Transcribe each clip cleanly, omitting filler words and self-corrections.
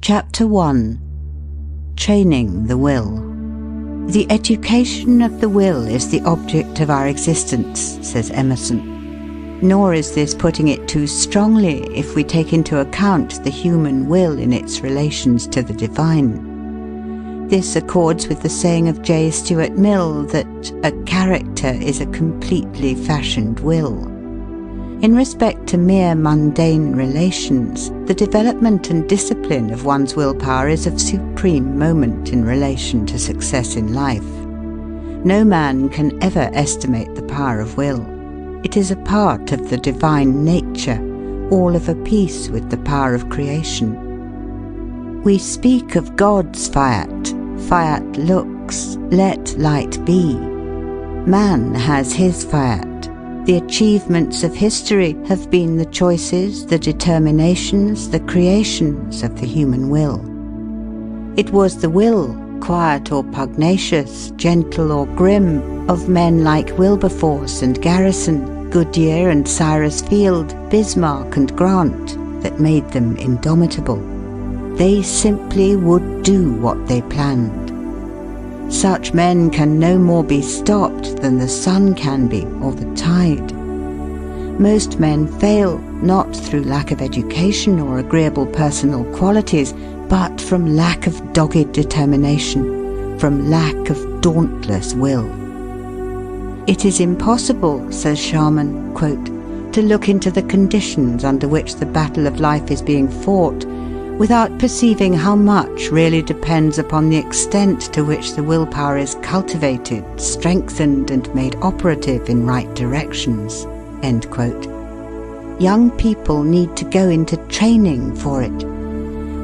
Chapter 1. Training the Will. The education of the will is the object of our existence, says Emerson. Nor is this putting it too strongly if we take into account the human will in its relations to the divine. This accords with the saying of J. Stuart Mill that a character is a completely fashioned will. In respect to mere mundane relations, the development and discipline of one's willpower is of supreme moment in relation to success in life. No man can ever estimate the power of will. It is a part of the divine nature, all of a piece with the power of creation. We speak of God's fiat. Fiat lux, let light be. Man has his fiat. The achievements of history have been the choices, the determinations, the creations of the human will. It was the will, quiet or pugnacious, gentle or grim, of men like Wilberforce and Garrison, Goodyear and Cyrus Field, Bismarck and Grant, that made them indomitable. They simply would do what they planned. Such men can no more be stopped than the sun can be, or the tide. Most men fail, not through lack of education or agreeable personal qualities, but from lack of dogged determination, from lack of dauntless will. It is impossible, says Sharman, quote, to look into the conditions under which the battle of life is being fought, without perceiving how much really depends upon the extent to which the willpower is cultivated, strengthened, and made operative in right directions." End quote. Young people need to go into training for it.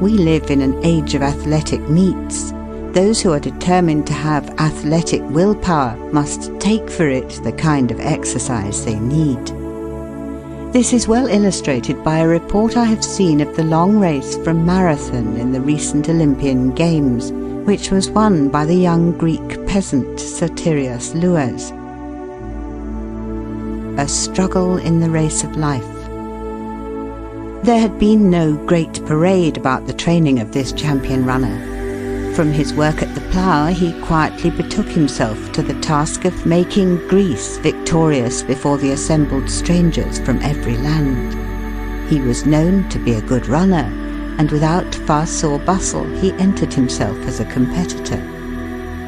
We live in an age of athletic meets. Those who are determined to have athletic willpower must take for it the kind of exercise they need. This is well illustrated by a report I have seen of the long race from Marathon in the recent Olympian Games, which was won by the young Greek peasant Sotirios Louas. A struggle in the race of life. There had been no great parade about the training of this champion runner. From his work at the plough, he quietly betook himself to the task of making Greece victorious before the assembled strangers from every land. He was known to be a good runner, and without fuss or bustle he entered himself as a competitor.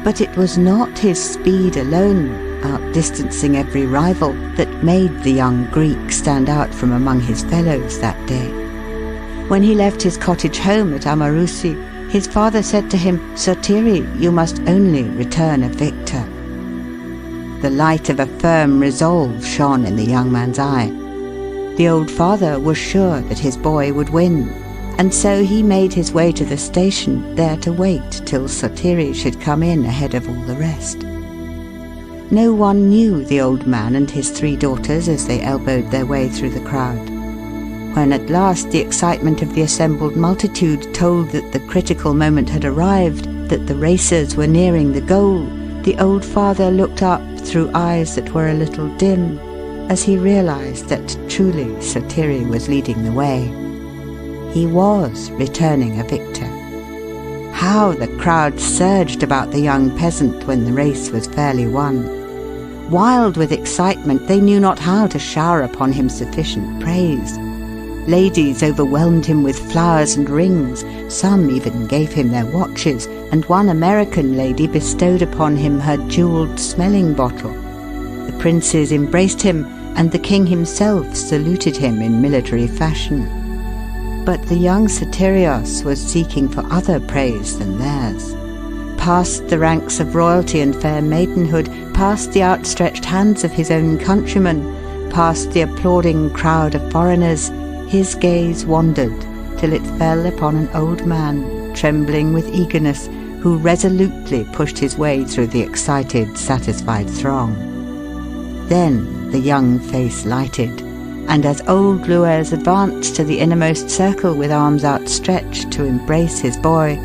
But it was not his speed alone, outdistancing every rival, that made the young Greek stand out from among his fellows that day. When he left his cottage home at Amarousi, his father said to him, "Sotiri, you must only return a victor." The light of a firm resolve shone in the young man's eye. The old father was sure that his boy would win, and so he made his way to the station, there to wait till Sotiri should come in ahead of all the rest. No one knew the old man and his 3 daughters as they elbowed their way through the crowd. When at last the excitement of the assembled multitude told that the critical moment had arrived, that the racers were nearing the goal, the old father looked up through eyes that were a little dim, as he realized that truly Sotiri was leading the way. He was returning a victor. How the crowd surged about the young peasant when the race was fairly won. Wild with excitement, they knew not how to shower upon him sufficient praise. Ladies overwhelmed him with flowers and rings, some even gave him their watches, and one American lady bestowed upon him her jeweled smelling bottle. The princes embraced him, and the king himself saluted him in military fashion. But the young Sotirios was seeking for other praise than theirs. Past the ranks of royalty and fair maidenhood, past the outstretched hands of his own countrymen, past the applauding crowd of foreigners, his gaze wandered till it fell upon an old man, trembling with eagerness, who resolutely pushed his way through the excited, satisfied throng. Then the young face lighted, and as old Louas advanced to the innermost circle with arms outstretched to embrace his boy,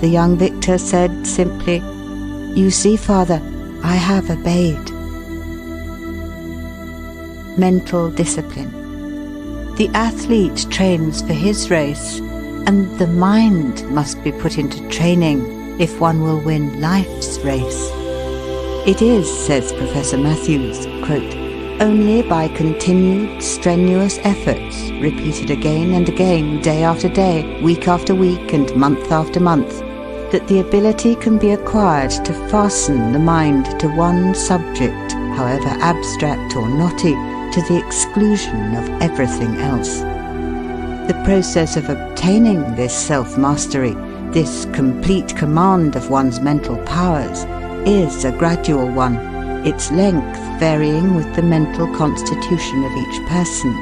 the young victor said simply, "You see, father, I have obeyed." Mental discipline. The athlete trains for his race, and the mind must be put into training if one will win life's race. It is, says Professor Matthews, quote, only by continued, strenuous efforts, repeated again and again, day after day, week after week, and month after month, that the ability can be acquired to fasten the mind to one subject, however abstract or knotty, to the exclusion of everything else. The process of obtaining this self-mastery, this complete command of one's mental powers, is a gradual one, its length varying with the mental constitution of each person,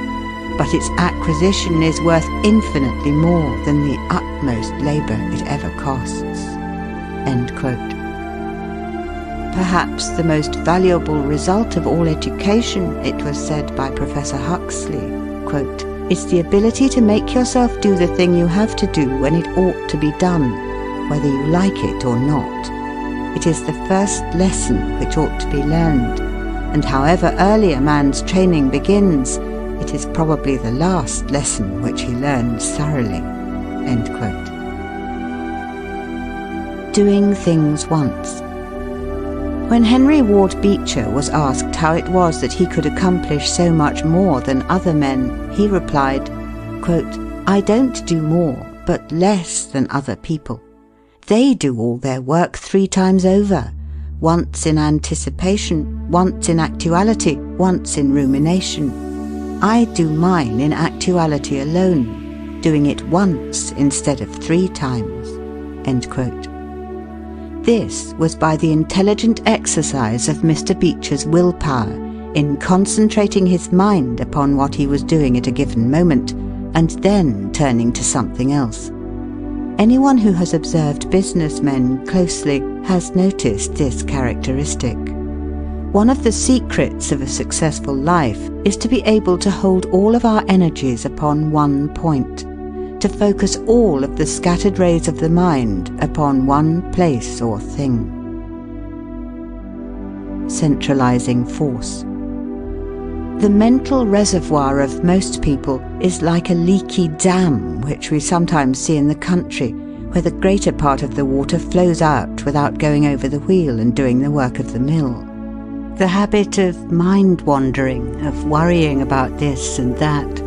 but its acquisition is worth infinitely more than the utmost labour it ever costs." End quote. Perhaps the most valuable result of all education, it was said by Professor Huxley, quote, is the ability to make yourself do the thing you have to do when it ought to be done, whether you like it or not. It is the first lesson which ought to be learned, and however early a man's training begins, it is probably the last lesson which he learns thoroughly. End quote. Doing things once. When Henry Ward Beecher was asked how it was that he could accomplish so much more than other men, he replied, quote, "I don't do more, but less than other people. They do all their work 3 times over, once in anticipation, once in actuality, once in rumination. I do mine in actuality alone, doing it once instead of 3 times." End quote. This was by the intelligent exercise of Mr. Beecher's willpower in concentrating his mind upon what he was doing at a given moment, and then turning to something else. Anyone who has observed businessmen closely has noticed this characteristic. One of the secrets of a successful life is to be able to hold all of our energies upon one point, to focus all of the scattered rays of the mind upon one place or thing. Centralizing force. The mental reservoir of most people is like a leaky dam which we sometimes see in the country, where the greater part of the water flows out without going over the wheel and doing the work of the mill. The habit of mind-wandering, of worrying about this and that.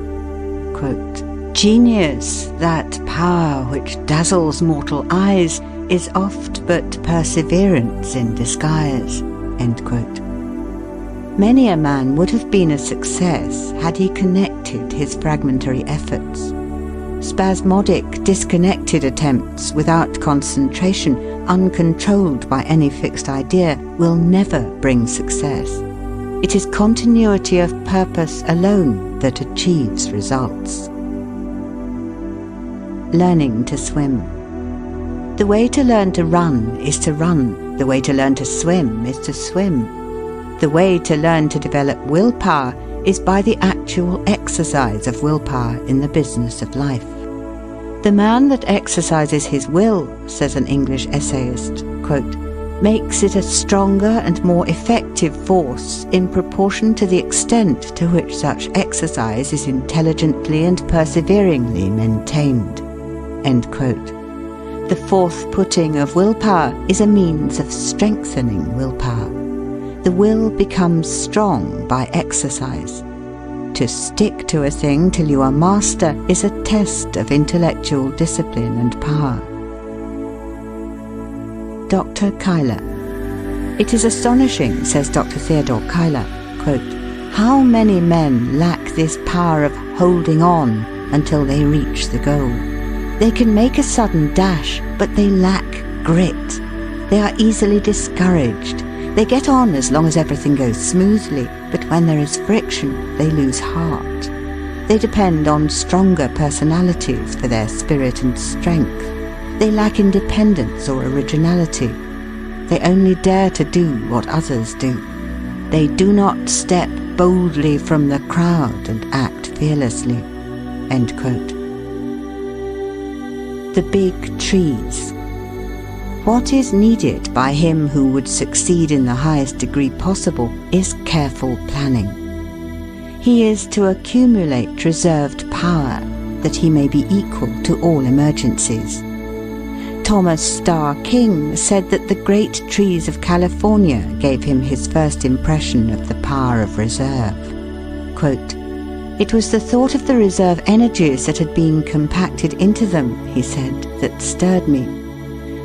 Quote, "Genius, that power which dazzles mortal eyes, is oft but perseverance in disguise." End quote. Many a man would have been a success had he connected his fragmentary efforts. Spasmodic, disconnected attempts without concentration, uncontrolled by any fixed idea, will never bring success. It is continuity of purpose alone that achieves results. Learning to swim. The way to learn to run is to run. The way to learn to swim is to swim. The way to learn to develop willpower is by the actual exercise of willpower in the business of life. The man that exercises his will, says an English essayist, quote, makes it a stronger and more effective force in proportion to the extent to which such exercise is intelligently and perseveringly maintained. End quote. The forth-putting of willpower is a means of strengthening willpower. The will becomes strong by exercise. To stick to a thing till you are master is a test of intellectual discipline and power. Dr. Kyler. It is astonishing, says Dr. Theodore Kyler, quote, how many men lack this power of holding on until they reach the goal. They can make a sudden dash, but they lack grit. They are easily discouraged. They get on as long as everything goes smoothly, but when there is friction, they lose heart. They depend on stronger personalities for their spirit and strength. They lack independence or originality. They only dare to do what others do. They do not step boldly from the crowd and act fearlessly. End quote. The big trees. What is needed by him who would succeed in the highest degree possible is careful planning. He is to accumulate reserved power, that he may be equal to all emergencies. Thomas Starr King said that the great trees of California gave him his first impression of the power of reserve. Quote, "It was the thought of the reserve energies that had been compacted into them," he said, "that stirred me.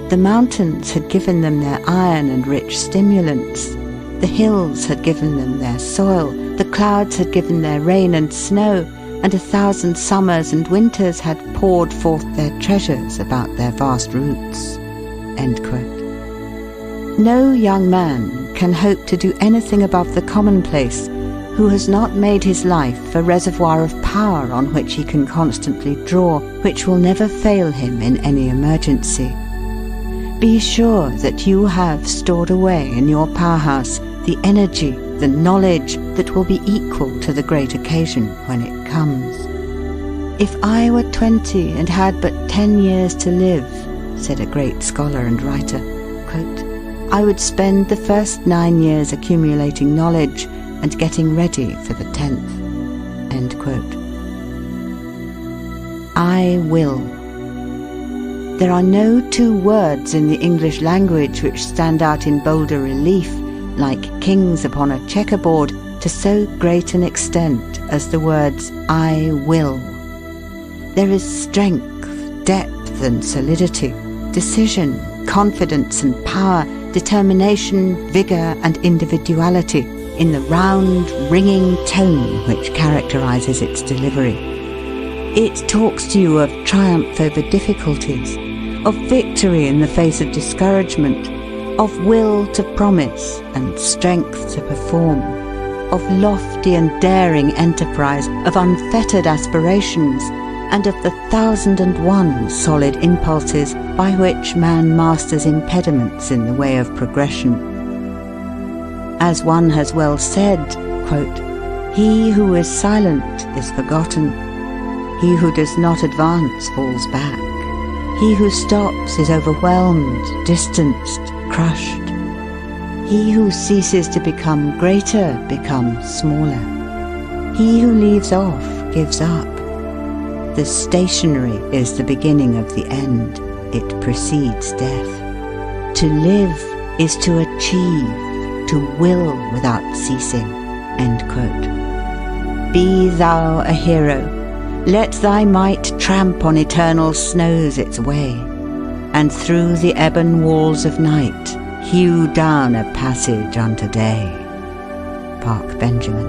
The mountains had given them their iron and rich stimulants. The hills had given them their soil. The clouds had given their rain and snow, and 1,000 summers and winters had poured forth their treasures about their vast roots." End quote. No young man can hope to do anything above the commonplace who has not made his life a reservoir of power on which he can constantly draw, which will never fail him in any emergency. Be sure that you have stored away in your powerhouse the energy, the knowledge that will be equal to the great occasion when it comes. "If I were 20 and had but 10 years to live," said a great scholar and writer, quote, "I would spend the first 9 years accumulating knowledge and getting ready for the 10th. End quote. I will. There are no two words in the English language which stand out in bolder relief, like kings upon a checkerboard, to so great an extent as the words "I will." There is strength, depth and solidity, decision, confidence and power, determination, vigour and individuality in the round, ringing tone which characterises its delivery. It talks to you of triumph over difficulties, of victory in the face of discouragement, of will to promise and strength to perform, of lofty and daring enterprise, of unfettered aspirations, and of the 1,001 solid impulses by which man masters impediments in the way of progression. As one has well said, quote, "He who is silent is forgotten. He who does not advance falls back. He who stops is overwhelmed, distanced, crushed. He who ceases to become greater becomes smaller. He who leaves off gives up. The stationary is the beginning of the end. It precedes death. To live is to achieve, to will without ceasing." End quote. Be thou a hero. Let thy might tramp on eternal snows its way, and through the ebon walls of night hew down a passage unto day. Park Benjamin.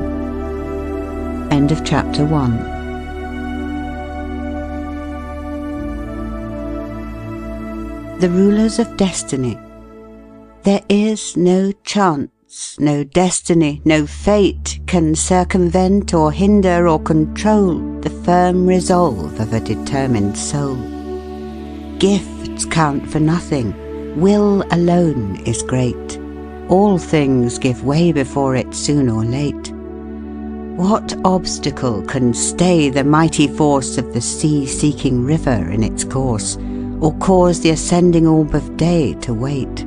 End of chapter 1. The rulers of destiny. There is no chance, no destiny, no fate can circumvent or hinder or control the firm resolve of a determined soul. Gifts count for nothing. Will alone is great. All things give way before it soon or late. What obstacle can stay the mighty force of the sea-seeking river in its course, or cause the ascending orb of day to wait?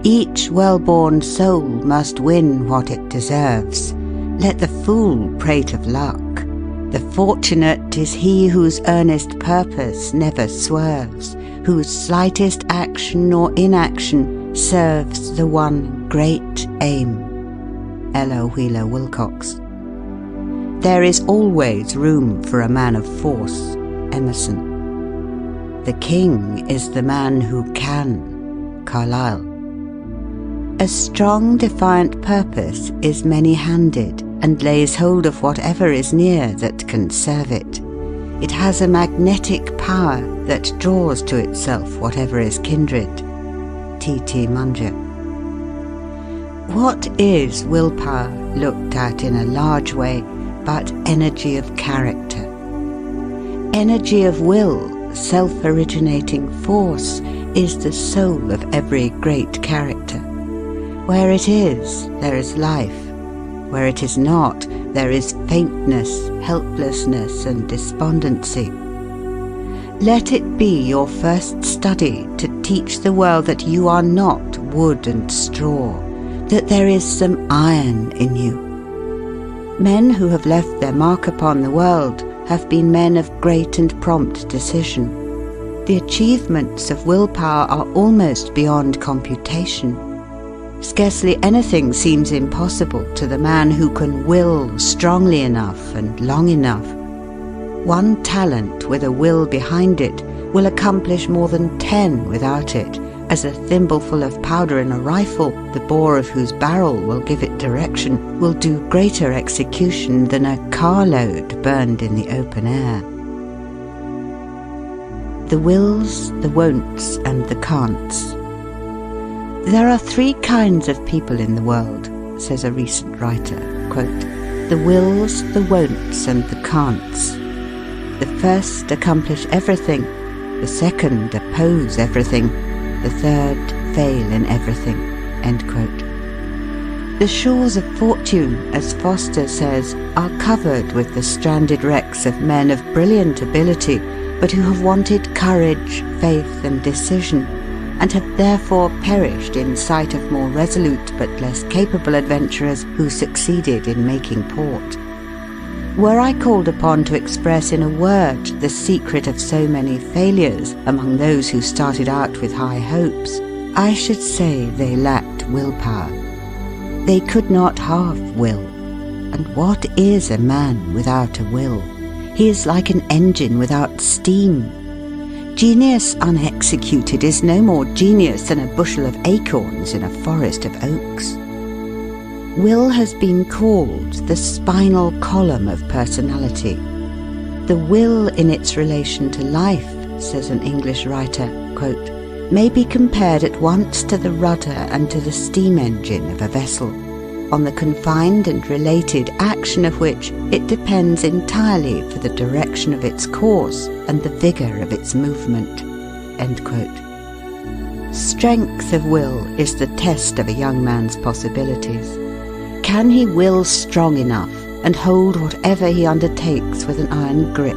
Each well-born soul must win what it deserves. Let the fool prate of luck. The fortunate is he whose earnest purpose never swerves, whose slightest action or inaction serves the one great aim. Ella Wheeler Wilcox. There is always room for a man of force. Emerson. The king is the man who can. Carlyle. A strong, defiant purpose is many-handed and lays hold of whatever is near that can serve it. It has a magnetic power that draws to itself whatever is kindred. T.T. Munger. What is willpower, looked at in a large way, but energy of character? Energy of will, self-originating force, is the soul of every great character. Where it is, there is life. Where it is not, there is faintness, helplessness, and despondency. Let it be your first study to teach the world that you are not wood and straw, that there is some iron in you. Men who have left their mark upon the world have been men of great and prompt decision. The achievements of willpower are almost beyond computation. Scarcely anything seems impossible to the man who can will strongly enough and long enough. One talent with a will behind it will accomplish more than 10 without it, as a thimbleful of powder in a rifle, the bore of whose barrel will give it direction, will do greater execution than a carload burned in the open air. The wills, the won'ts, and the can'ts. There are 3 kinds of people in the world, says a recent writer, quote, the wills, the won'ts, and the can'ts. The first accomplish everything, the second oppose everything, the third fail in everything, end quote. The shores of fortune, as Foster says, are covered with the stranded wrecks of men of brilliant ability, but who have wanted courage, faith, and decision, and have therefore perished in sight of more resolute but less capable adventurers who succeeded in making port. Were I called upon to express in a word the secret of so many failures among those who started out with high hopes, I should say they lacked willpower. They could not have will. And what is a man without a will? He is like an engine without steam. Genius unexecuted is no more genius than a bushel of acorns in a forest of oaks. Will has been called the spinal column of personality. The will in its relation to life, says an English writer, quote, may be compared at once to the rudder and to the steam engine of a vessel, on the confined and related action of which it depends entirely for the direction of its course and the vigour of its movement, end quote. Strength of will is the test of a young man's possibilities. Can he will strong enough and hold whatever he undertakes with an iron grip?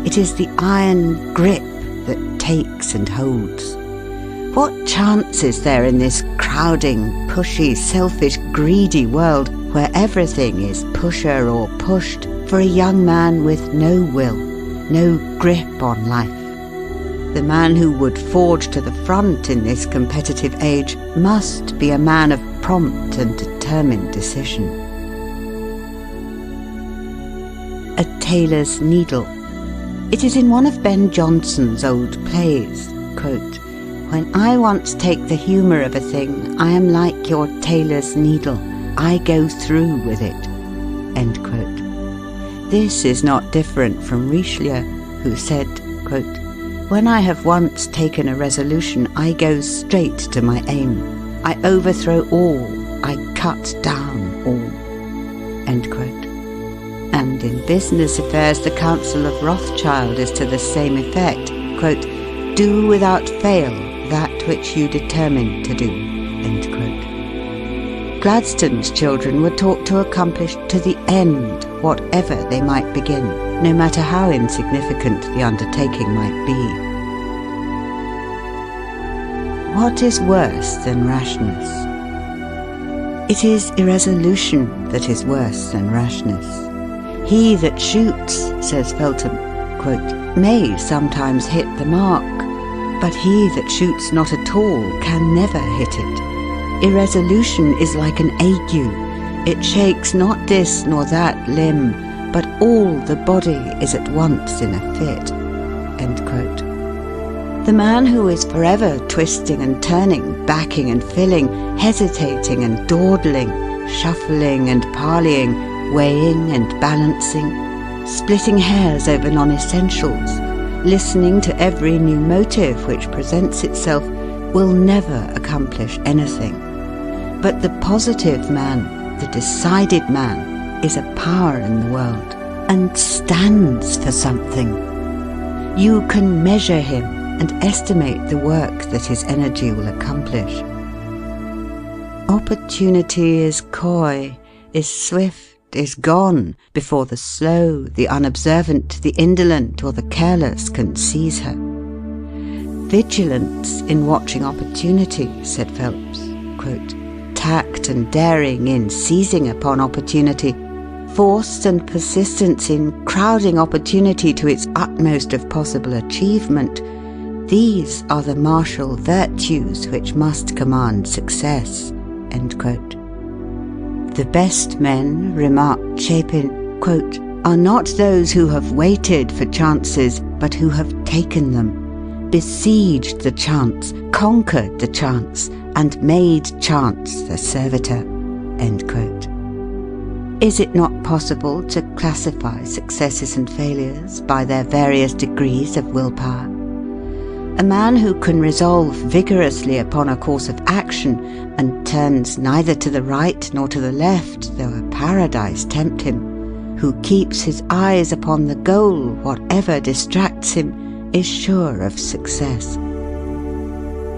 It is the iron grip that takes and holds. What chance is there in this crowding, pushy, selfish, greedy world where everything is pusher or pushed for a young man with no will, no grip on life? The man who would forge to the front in this competitive age must be a man of prompt and determined decision. A tailor's needle. It is in one of Ben Jonson's old plays, quote, when I once take the humour of a thing, I am like your tailor's needle, I go through with it, end quote. This is not different from Richelieu, who said, quote, when I have once taken a resolution, I go straight to my aim. I overthrow all, I cut down all, end quote. And in business affairs, the counsel of Rothschild is to the same effect, quote, do without fail that which you determine to do, end quote. Gladstone's children were taught to accomplish to the end whatever they might begin, no matter how insignificant the undertaking might be. What is worse than rashness? It is irresolution that is worse than rashness. He that shoots, says Feltham, quote, may sometimes hit the mark, but he that shoots not at all can never hit it. Irresolution is like an ague. It shakes not this nor that limb, but all the body is at once in a fit, end quote. The man who is forever twisting and turning, backing and filling, hesitating and dawdling, shuffling and parleying, weighing and balancing, splitting hairs over non-essentials, listening to every new motive which presents itself, will never accomplish anything. But the positive man, the decided man, is a power in the world and stands for something. You can measure him and estimate the work that his energy will accomplish. Opportunity is coy, is swift, is gone before the slow, the unobservant, the indolent, or the careless can seize her. Vigilance in watching opportunity, said Phelps, quote, tact and daring in seizing upon opportunity, force and persistence in crowding opportunity to its utmost of possible achievement, these are the martial virtues which must command success." End quote. "The best men," remarked Chapin, quote, "are not those who have waited for chances, but who have taken them, besieged the chance, conquered the chance, and made chance the servitor." End quote. Is it not possible to classify successes and failures by their various degrees of willpower? A man who can resolve vigorously upon a course of action and turns neither to the right nor to the left, though a paradise tempt him, who keeps his eyes upon the goal, whatever distracts him, is sure of success.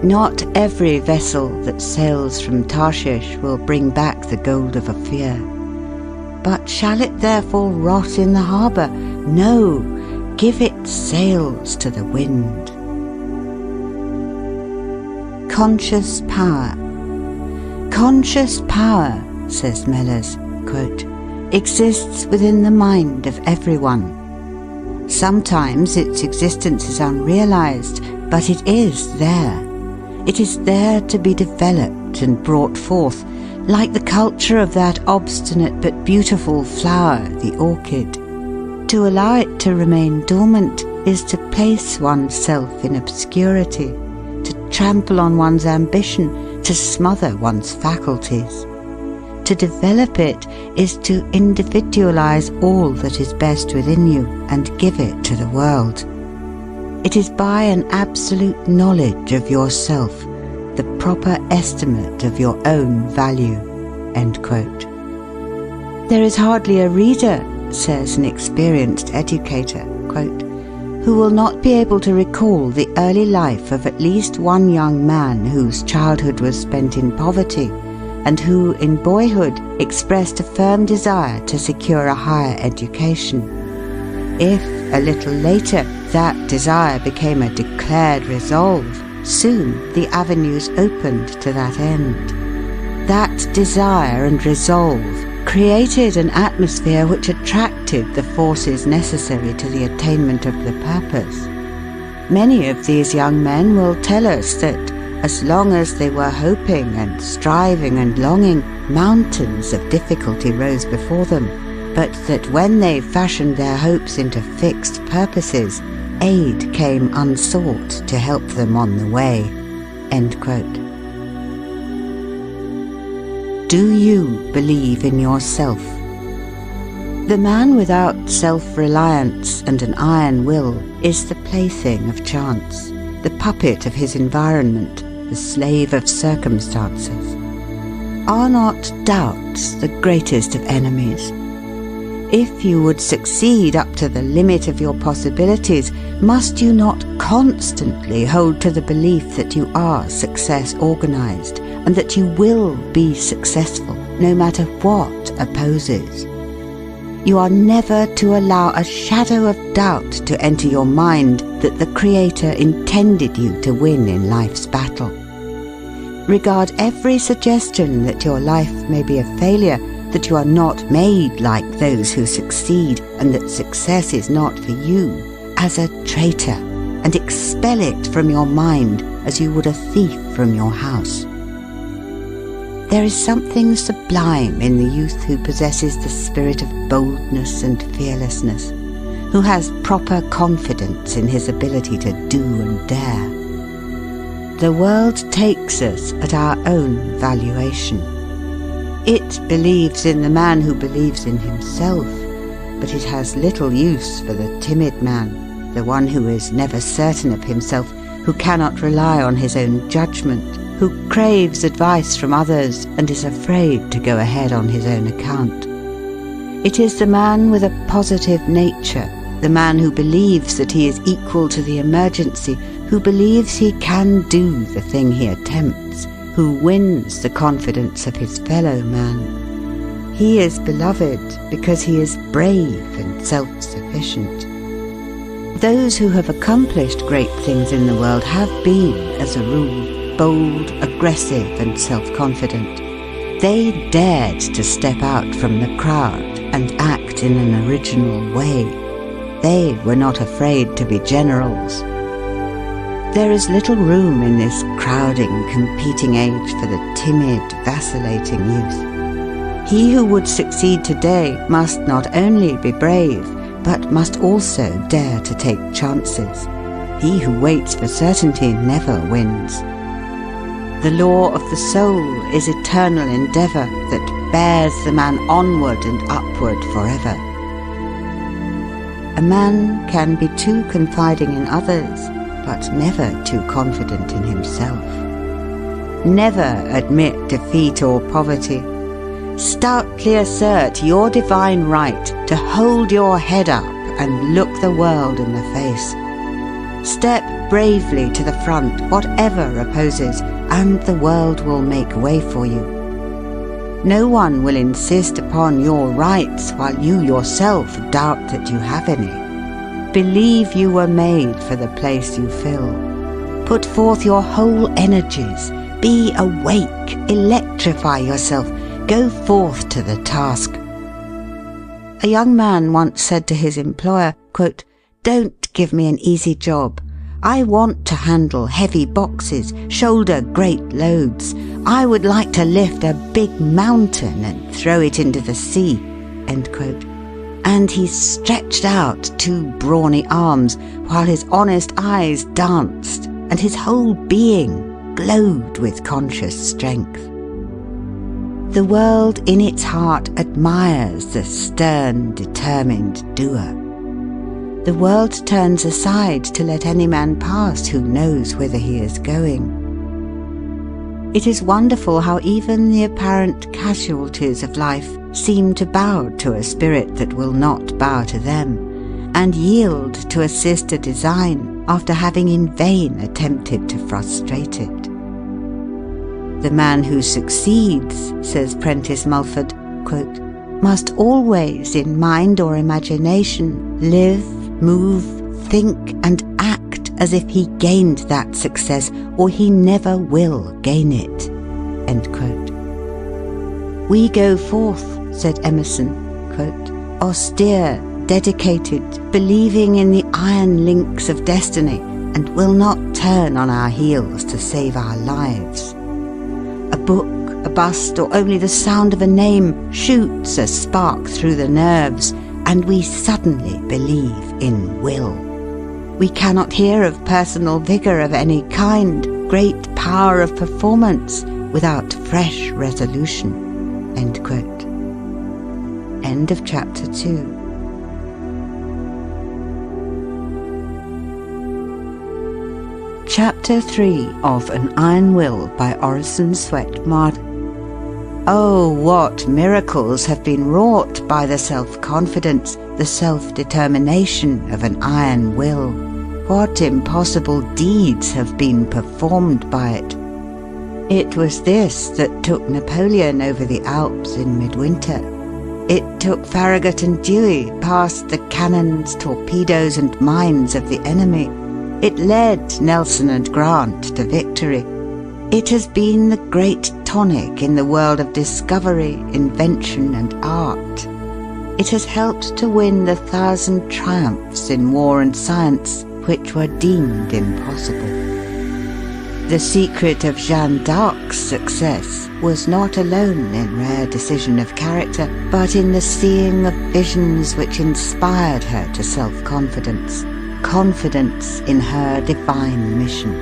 Not every vessel that sails from Tarshish will bring back the gold of Ophir. But shall it therefore rot in the harbour? No, give it sails to the wind. Conscious power. "Conscious power," says Mellers, quote, "exists within the mind of everyone. Sometimes its existence is unrealized, but it is there. It is there to be developed and brought forth, like the culture of that obstinate but beautiful flower, the orchid. To allow it to remain dormant is to place oneself in obscurity, to trample on one's ambition, to smother one's faculties. To develop it is to individualize all that is best within you and give it to the world. It is by an absolute knowledge of yourself, the proper estimate of your own value." End quote. "There is hardly a reader," says an experienced educator, quote, "who will not be able to recall the early life of at least one young man whose childhood was spent in poverty, and who in boyhood expressed a firm desire to secure a higher education. If, a little later, that desire became a declared resolve, soon the avenues opened to that end. That desire and resolve created an atmosphere which attracted the forces necessary to the attainment of the purpose. Many of these young men will tell us that, as long as they were hoping and striving and longing, mountains of difficulty rose before them, but that when they fashioned their hopes into fixed purposes, aid came unsought to help them on the way." End quote. Do you believe in yourself? The man without self-reliance and an iron will is the plaything of chance, the puppet of his environment, the slave of circumstances. Are not doubts the greatest of enemies? If you would succeed up to the limit of your possibilities, must you not constantly hold to the belief that you are success organized and that you will be successful no matter what opposes? You are never to allow a shadow of doubt to enter your mind that the Creator intended you to win in life's battle. Regard every suggestion that your life may be a failure, that you are not made like those who succeed, and that success is not for you, as a traitor, and expel it from your mind as you would a thief from your house. There is something sublime in the youth who possesses the spirit of boldness and fearlessness, who has proper confidence in his ability to do and dare. The world takes us at our own valuation. It believes in the man who believes in himself, but it has little use for the timid man, the one who is never certain of himself, who cannot rely on his own judgment, who craves advice from others and is afraid to go ahead on his own account. It is the man with a positive nature, the man who believes that he is equal to the emergency, who believes he can do the thing he attempts, who wins the confidence of his fellow man. He is beloved because he is brave and self-sufficient. Those who have accomplished great things in the world have been, as a rule, bold, aggressive, and self-confident. They dared to step out from the crowd, and act in an original way. They were not afraid to be generals. There is little room in this crowding, competing age for the timid, vacillating youth. He who would succeed today must not only be brave, but must also dare to take chances. He who waits for certainty never wins. The law of the soul is eternal endeavour that bears the man onward and upward forever. A man can be too confiding in others, but never too confident in himself. Never admit defeat or poverty. Stoutly assert your divine right to hold your head up and look the world in the face. Step bravely to the front, whatever opposes, and the world will make way for you. No one will insist upon your rights while you yourself doubt that you have any. Believe you were made for the place you fill. Put forth your whole energies. Be awake. Electrify yourself. Go forth to the task. A young man once said to his employer, quote, "Don't give me an easy job. I want to handle heavy boxes, shoulder great loads. I would like to lift a big mountain and throw it into the sea." End quote. And he stretched out two brawny arms while his honest eyes danced and his whole being glowed with conscious strength. The world in its heart admires the stern, determined doer. The world turns aside to let any man pass who knows whither he is going. It is wonderful how even the apparent casualties of life seem to bow to a spirit that will not bow to them, and yield to assist a design after having in vain attempted to frustrate it. The man who succeeds, says Prentice Mulford, quote, "must always in mind or imagination live, move, think and act as if he gained that success, or he never will gain it." End quote. "We go forth," said Emerson, quote, "austere, dedicated, believing in the iron links of destiny, and will not turn on our heels to save our lives. A book, a bust, or only the sound of a name shoots a spark through the nerves, and we suddenly believe in will. We cannot hear of personal vigour of any kind, great power of performance, without fresh resolution." End quote. End of chapter 2. Chapter 3 of An Iron Will by Orison Swett Marden. Oh, what miracles have been wrought by the self-confidence, the self-determination of an iron will! What impossible deeds have been performed by it! It was this that took Napoleon over the Alps in midwinter. It took Farragut and Dewey past the cannons, torpedoes and mines of the enemy. It led Nelson and Grant to victory. It has been the great tonic in the world of discovery, invention and art. It has helped to win the 1,000 triumphs in war and science which were deemed impossible. The secret of Jeanne d'Arc's success was not alone in rare decision of character, but in the seeing of visions which inspired her to self-confidence, confidence in her divine mission.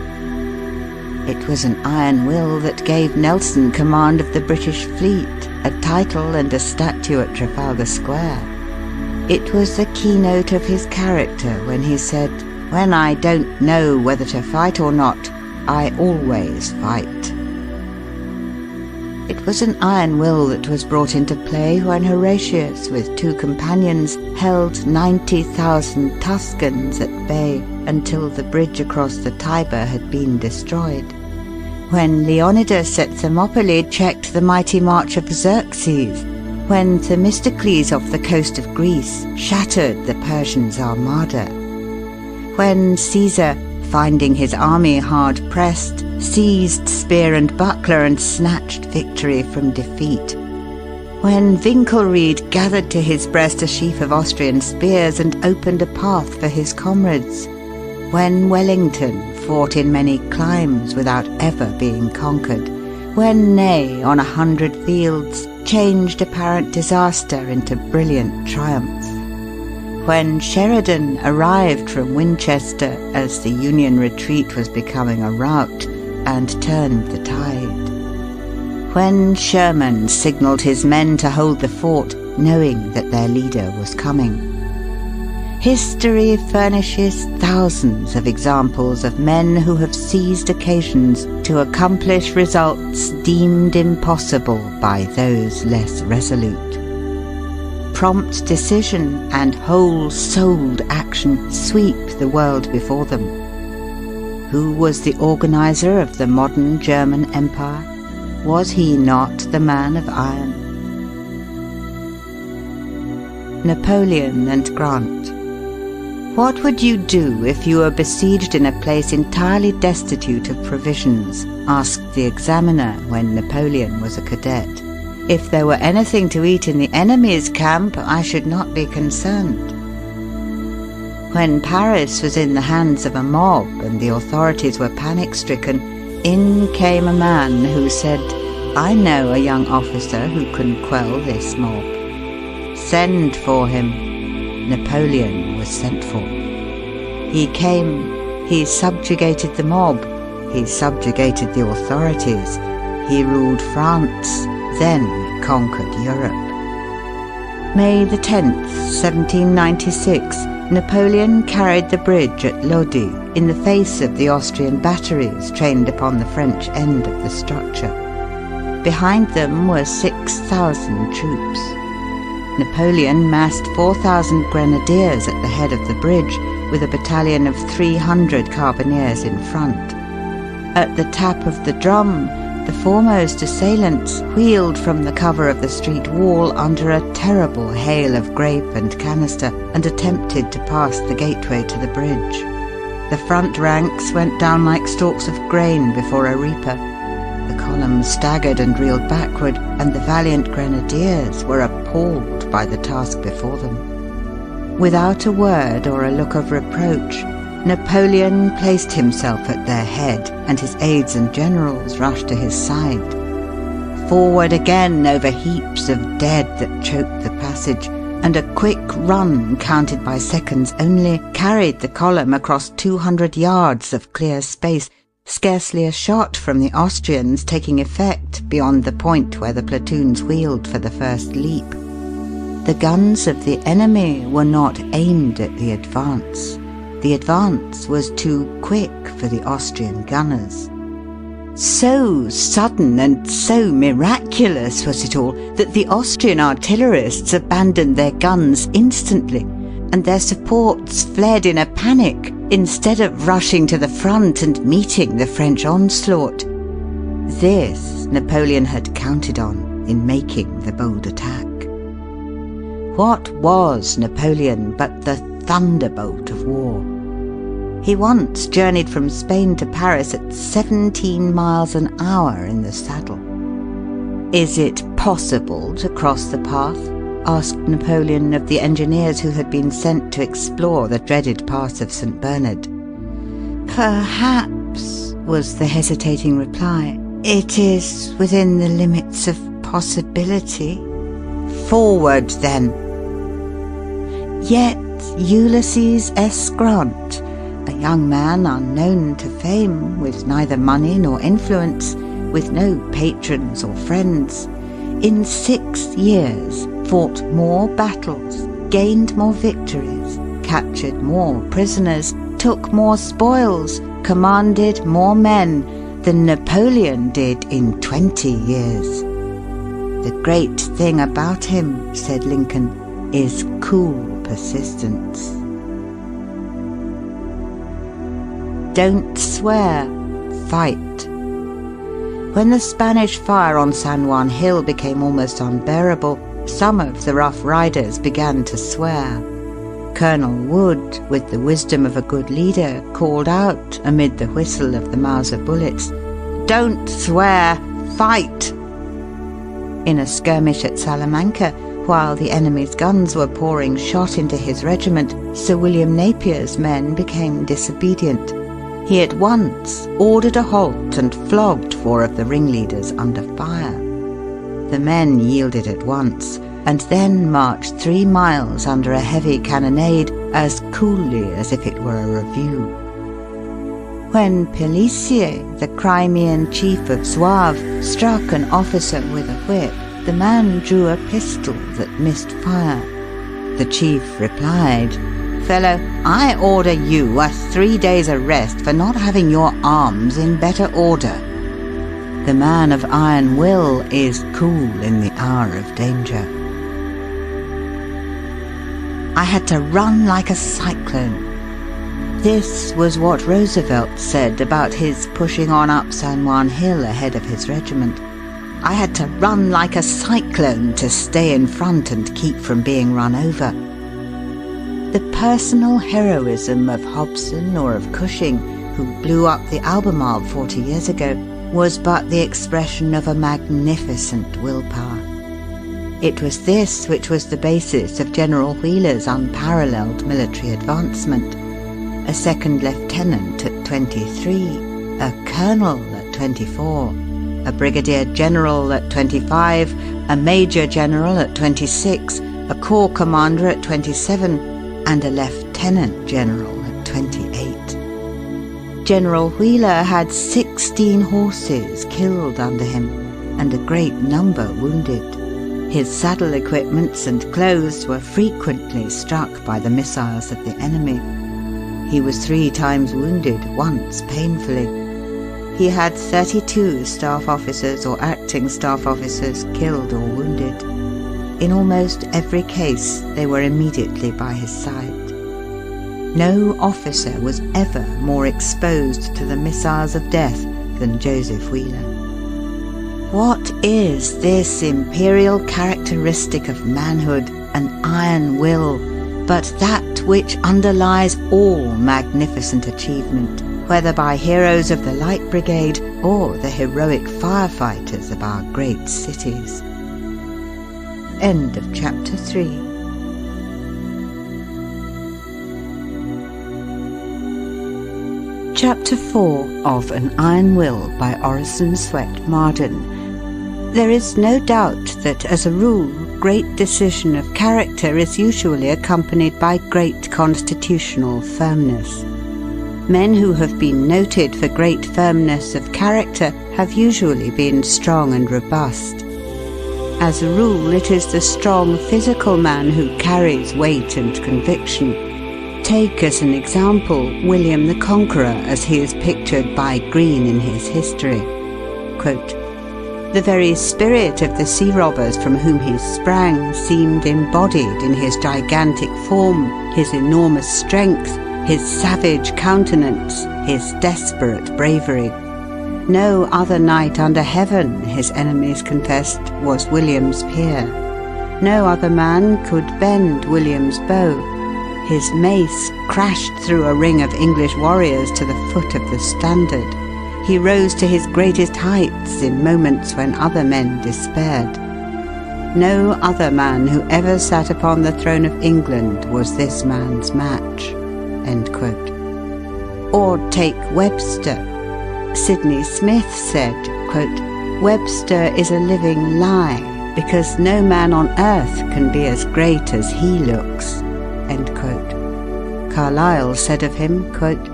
It was an iron will that gave Nelson command of the British fleet, a title and a statue at Trafalgar Square. It was the keynote of his character when he said, "When I don't know whether to fight or not, I always fight." It was an iron will that was brought into play when Horatius, with 2 companions, held 90,000 Tuscans at bay until the bridge across the Tiber had been destroyed. When Leonidas at Thermopylae checked the mighty march of Xerxes. When Themistocles off the coast of Greece shattered the Persians' armada. When Caesar, finding his army hard pressed, seized spear and buckler and snatched victory from defeat. when Winkelried gathered to his breast a sheaf of Austrian spears and opened a path for his comrades, when Wellington fought in many climes without ever being conquered, when Ney on 100 fields changed apparent disaster into brilliant triumph, when Sheridan arrived from Winchester as the Union retreat was becoming a rout and turned the tide, when Sherman signalled his men to hold the fort, knowing that their leader was coming. History furnishes thousands of examples of men who have seized occasions to accomplish results deemed impossible by those less resolute. Prompt decision and whole-souled action sweep the world before them. Who was the organizer of the modern German Empire? Was he not the man of iron? Napoleon and Grant. What would you do if you were besieged in a place entirely destitute of provisions? Asked the examiner when Napoleon was a cadet. If there were anything to eat in the enemy's camp, I should not be concerned. When Paris was in the hands of a mob and the authorities were panic-stricken, in came a man who said, "I know a young officer who can quell this mob." Send for him. Napoleon was sent for. He came, he subjugated the mob, he subjugated the authorities, he ruled France, then conquered Europe. May the 10th, 1796, Napoleon carried the bridge at Lodi in the face of the Austrian batteries trained upon the French end of the structure. Behind them were 6,000 troops. Napoleon massed 4,000 grenadiers at the head of the bridge, with a battalion of 300 carbineers in front. At the tap of the drum, the foremost assailants wheeled from the cover of the street wall under a terrible hail of grape and canister and attempted to pass the gateway to the bridge. The front ranks went down like stalks of grain before a reaper. The column staggered and reeled backward, and the valiant grenadiers were appalled by the task before them. Without a word or a look of reproach, Napoleon placed himself at their head, and his aides and generals rushed to his side. Forward again over heaps of dead that choked the passage, and a quick run, counted by seconds only, carried the column across 200 yards of clear space, scarcely a shot from the Austrians taking effect beyond the point where the platoons wheeled for the first leap. The guns of the enemy were not aimed at the advance. The advance was too quick for the Austrian gunners. So sudden and so miraculous was it all that the Austrian artillerists abandoned their guns instantly, and their supports fled in a panic instead of rushing to the front and meeting the French onslaught. This Napoleon had counted on in making the bold attack. What was Napoleon but the thunderbolt of war? He once journeyed from Spain to Paris at 17 miles an hour in the saddle. "Is it possible to cross the path?" asked Napoleon of the engineers who had been sent to explore the dreaded pass of St. Bernard. "Perhaps," was the hesitating reply. "It is within the limits of possibility." "Forward, then." Yet Ulysses S. Grant, a young man unknown to fame, with neither money nor influence, with no patrons or friends, in 6 years fought more battles, gained more victories, captured more prisoners, took more spoils, commanded more men than Napoleon did in 20 years. "The great thing about him," said Lincoln, "is cool persistence." Don't swear, fight. When the Spanish fire on San Juan Hill became almost unbearable, some of the Rough Riders began to swear. Colonel Wood, with the wisdom of a good leader, called out amid the whistle of the Mauser bullets, "Don't swear, fight!" In a skirmish at Salamanca, while the enemy's guns were pouring shot into his regiment, Sir William Napier's men became disobedient. He at once ordered a halt and flogged 4 of the ringleaders under fire. The men yielded at once, and then marched 3 miles under a heavy cannonade as coolly as if it were a review. When Pellissier, the Crimean chief of Zouaves, struck an officer with a whip, the man drew a pistol that missed fire. The chief replied, "Fellow, I order you a 3 days' arrest for not having your arms in better order." The man of iron will is cool in the hour of danger. I had to run like a cyclone. This was what Roosevelt said about his pushing on up San Juan Hill ahead of his regiment. I had to run like a cyclone to stay in front and keep from being run over. The personal heroism of Hobson or of Cushing, who blew up the Albemarle 40 years ago, was but the expression of a magnificent willpower. It was this which was the basis of General Wheeler's unparalleled military advancement. A second lieutenant at 23, a colonel at 24, a brigadier general at 25, a major general at 26, a corps commander at 27, and a lieutenant general at 28. General Wheeler had 16 horses killed under him, and a great number wounded. His saddle equipments and clothes were frequently struck by the missiles of the enemy. He was 3 times wounded, once painfully. He had 32 staff officers or acting staff officers killed or wounded. In almost every case, they were immediately by his side. No officer was ever more exposed to the missiles of death than Joseph Wheeler. What is this imperial characteristic of manhood, an iron will, but that which underlies all magnificent achievement, whether by heroes of the Light Brigade or the heroic firefighters of our great cities? End of Chapter 3. Chapter 4 of An Iron Will by Orison Swett Marden. There is no doubt that, as a rule, great decision of character is usually accompanied by great constitutional firmness. Men who have been noted for great firmness of character have usually been strong and robust. As a rule, it is the strong physical man who carries weight and conviction. Take as an example William the Conqueror as he is pictured by Green in his history. Quote, "The very spirit of the sea robbers from whom he sprang seemed embodied in his gigantic form, his enormous strength, his savage countenance, his desperate bravery. No other knight under heaven," his enemies confessed, "was William's peer. No other man could bend William's bow. His mace crashed through a ring of English warriors to the foot of the standard. He rose to his greatest heights in moments when other men despaired. No other man who ever sat upon the throne of England was this man's match." End quote. Or take Webster. Sidney Smith said, quote, "Webster is a living lie, because no man on earth can be as great as he looks." End quote. Carlyle said of him, quote,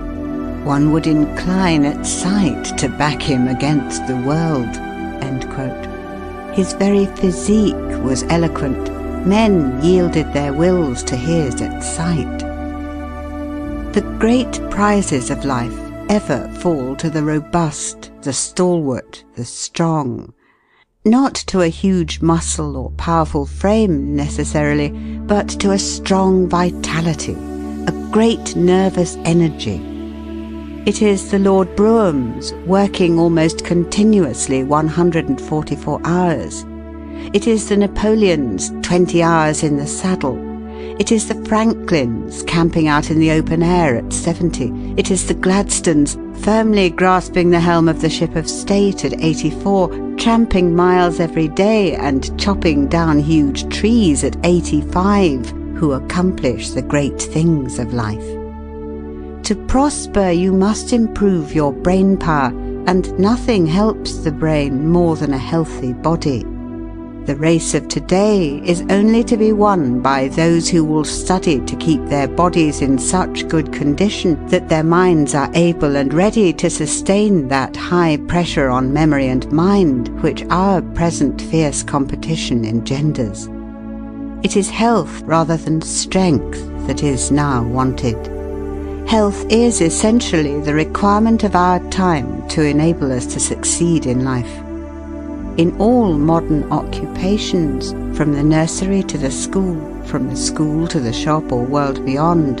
"One would incline at sight to back him against the world." End quote. His very physique was eloquent. Men yielded their wills to his at sight. The great prizes of life ever fall to the robust, the stalwart, the strong. Not to a huge muscle or powerful frame necessarily, but to a strong vitality, a great nervous energy. It is the Lord Brougham's working almost continuously 144 hours. It is the Napoleon's 20 hours in the saddle. It is the Franklins camping out in the open air at 70. It is the Gladstones firmly grasping the helm of the ship of state at 84, tramping miles every day and chopping down huge trees at 85, who accomplish the great things of life. To prosper, you must improve your brain power, and nothing helps the brain more than a healthy body. The race of today is only to be won by those who will study to keep their bodies in such good condition that their minds are able and ready to sustain that high pressure on memory and mind which our present fierce competition engenders. It is health rather than strength that is now wanted. Health is essentially the requirement of our time to enable us to succeed in life. In all modern occupations, from the nursery to the school, from the school to the shop or world beyond,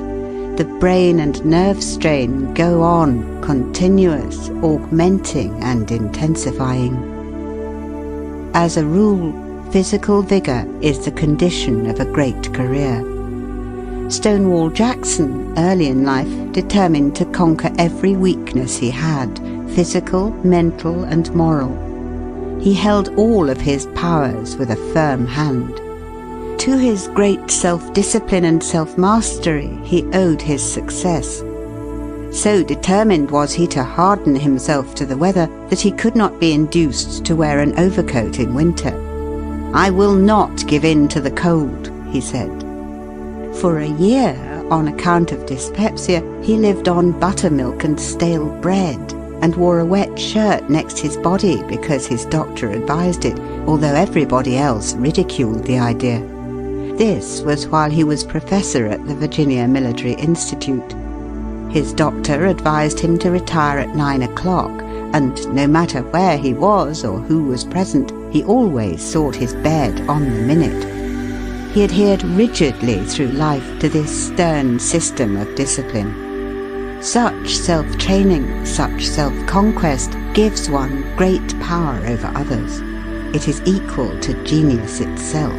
the brain and nerve strain go on, continuous, augmenting and intensifying. As a rule, physical vigour is the condition of a great career. Stonewall Jackson, early in life, determined to conquer every weakness he had, physical, mental and moral. He held all of his powers with a firm hand. To his great self-discipline and self-mastery he owed his success. So determined was he to harden himself to the weather that he could not be induced to wear an overcoat in winter. "I will not give in to the cold," he said. For a year, on account of dyspepsia, he lived on buttermilk and stale bread, and wore a wet shirt next his body because his doctor advised it, although everybody else ridiculed the idea. This was while he was professor at the Virginia Military Institute. His doctor advised him to retire at 9 o'clock, and no matter where he was or who was present, he always sought his bed on the minute. He adhered rigidly through life to this stern system of discipline. Such self-training, such self-conquest gives one great power over others. It is equal to genius itself.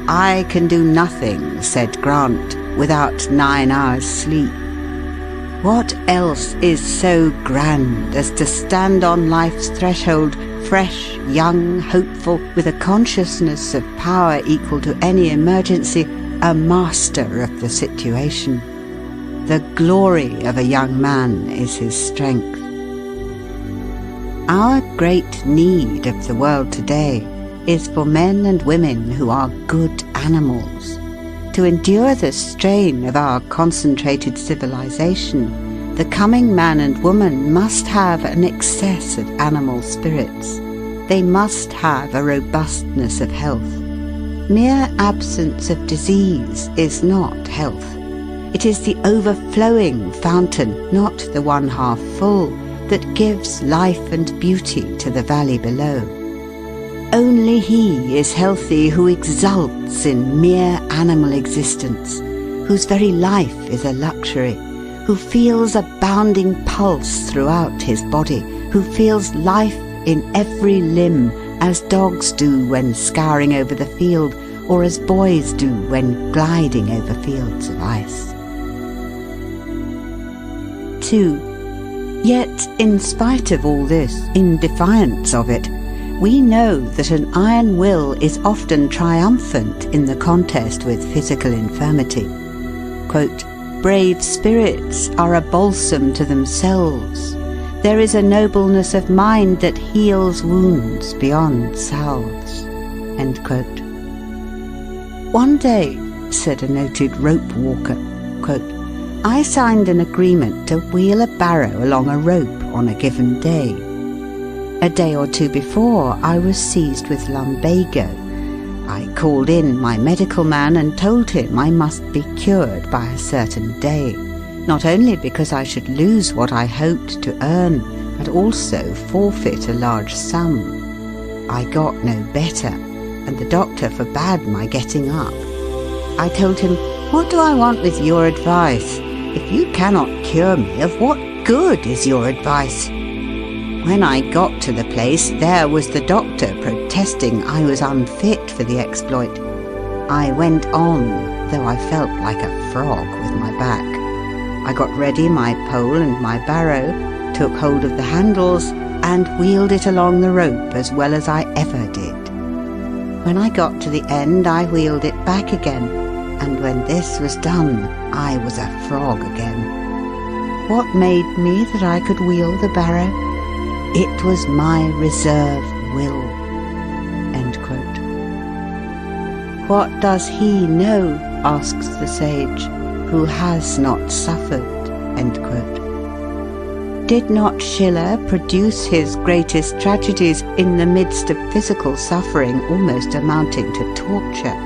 "I can do nothing," said Grant, "without 9 hours' sleep." What else is so grand as to stand on life's threshold, fresh, young, hopeful, with a consciousness of power equal to any emergency, a master of the situation? The glory of a young man is his strength. Our great need of the world today is for men and women who are good animals. To endure the strain of our concentrated civilization, the coming man and woman must have an excess of animal spirits. They must have a robustness of health. Mere absence of disease is not health. It is the overflowing fountain, not the one half full, that gives life and beauty to the valley below. Only he is healthy who exults in mere animal existence, whose very life is a luxury, who feels a bounding pulse throughout his body, who feels life in every limb, as dogs do when scouring over the field, or as boys do when gliding over fields of ice. 2. Yet, in spite of all this, in defiance of it, we know that an iron will is often triumphant in the contest with physical infirmity. Quote, "Brave spirits are a balsam to themselves. There is a nobleness of mind that heals wounds beyond salves." End quote. "One day," said a noted rope walker, quote, "I signed an agreement to wheel a barrow along a rope on a given day. A day or two before, I was seized with lumbago. I called in my medical man and told him I must be cured by a certain day, not only because I should lose what I hoped to earn, but also forfeit a large sum. I got no better, and the doctor forbade my getting up. I told him, 'What do I want with your advice? If you cannot cure me, of what good is your advice?' When I got to the place, there was the doctor protesting I was unfit for the exploit. I went on, though I felt like a frog with my back. I got ready my pole and my barrow, took hold of the handles, and wheeled it along the rope as well as I ever did. When I got to the end, I wheeled it back again, and when this was done, I was a frog again. What made me that I could wheel the barrow? It was my reserve will." End quote. "What does he know," asks the sage, "who has not suffered?" End quote. Did not Schiller produce his greatest tragedies in the midst of physical suffering almost amounting to torture?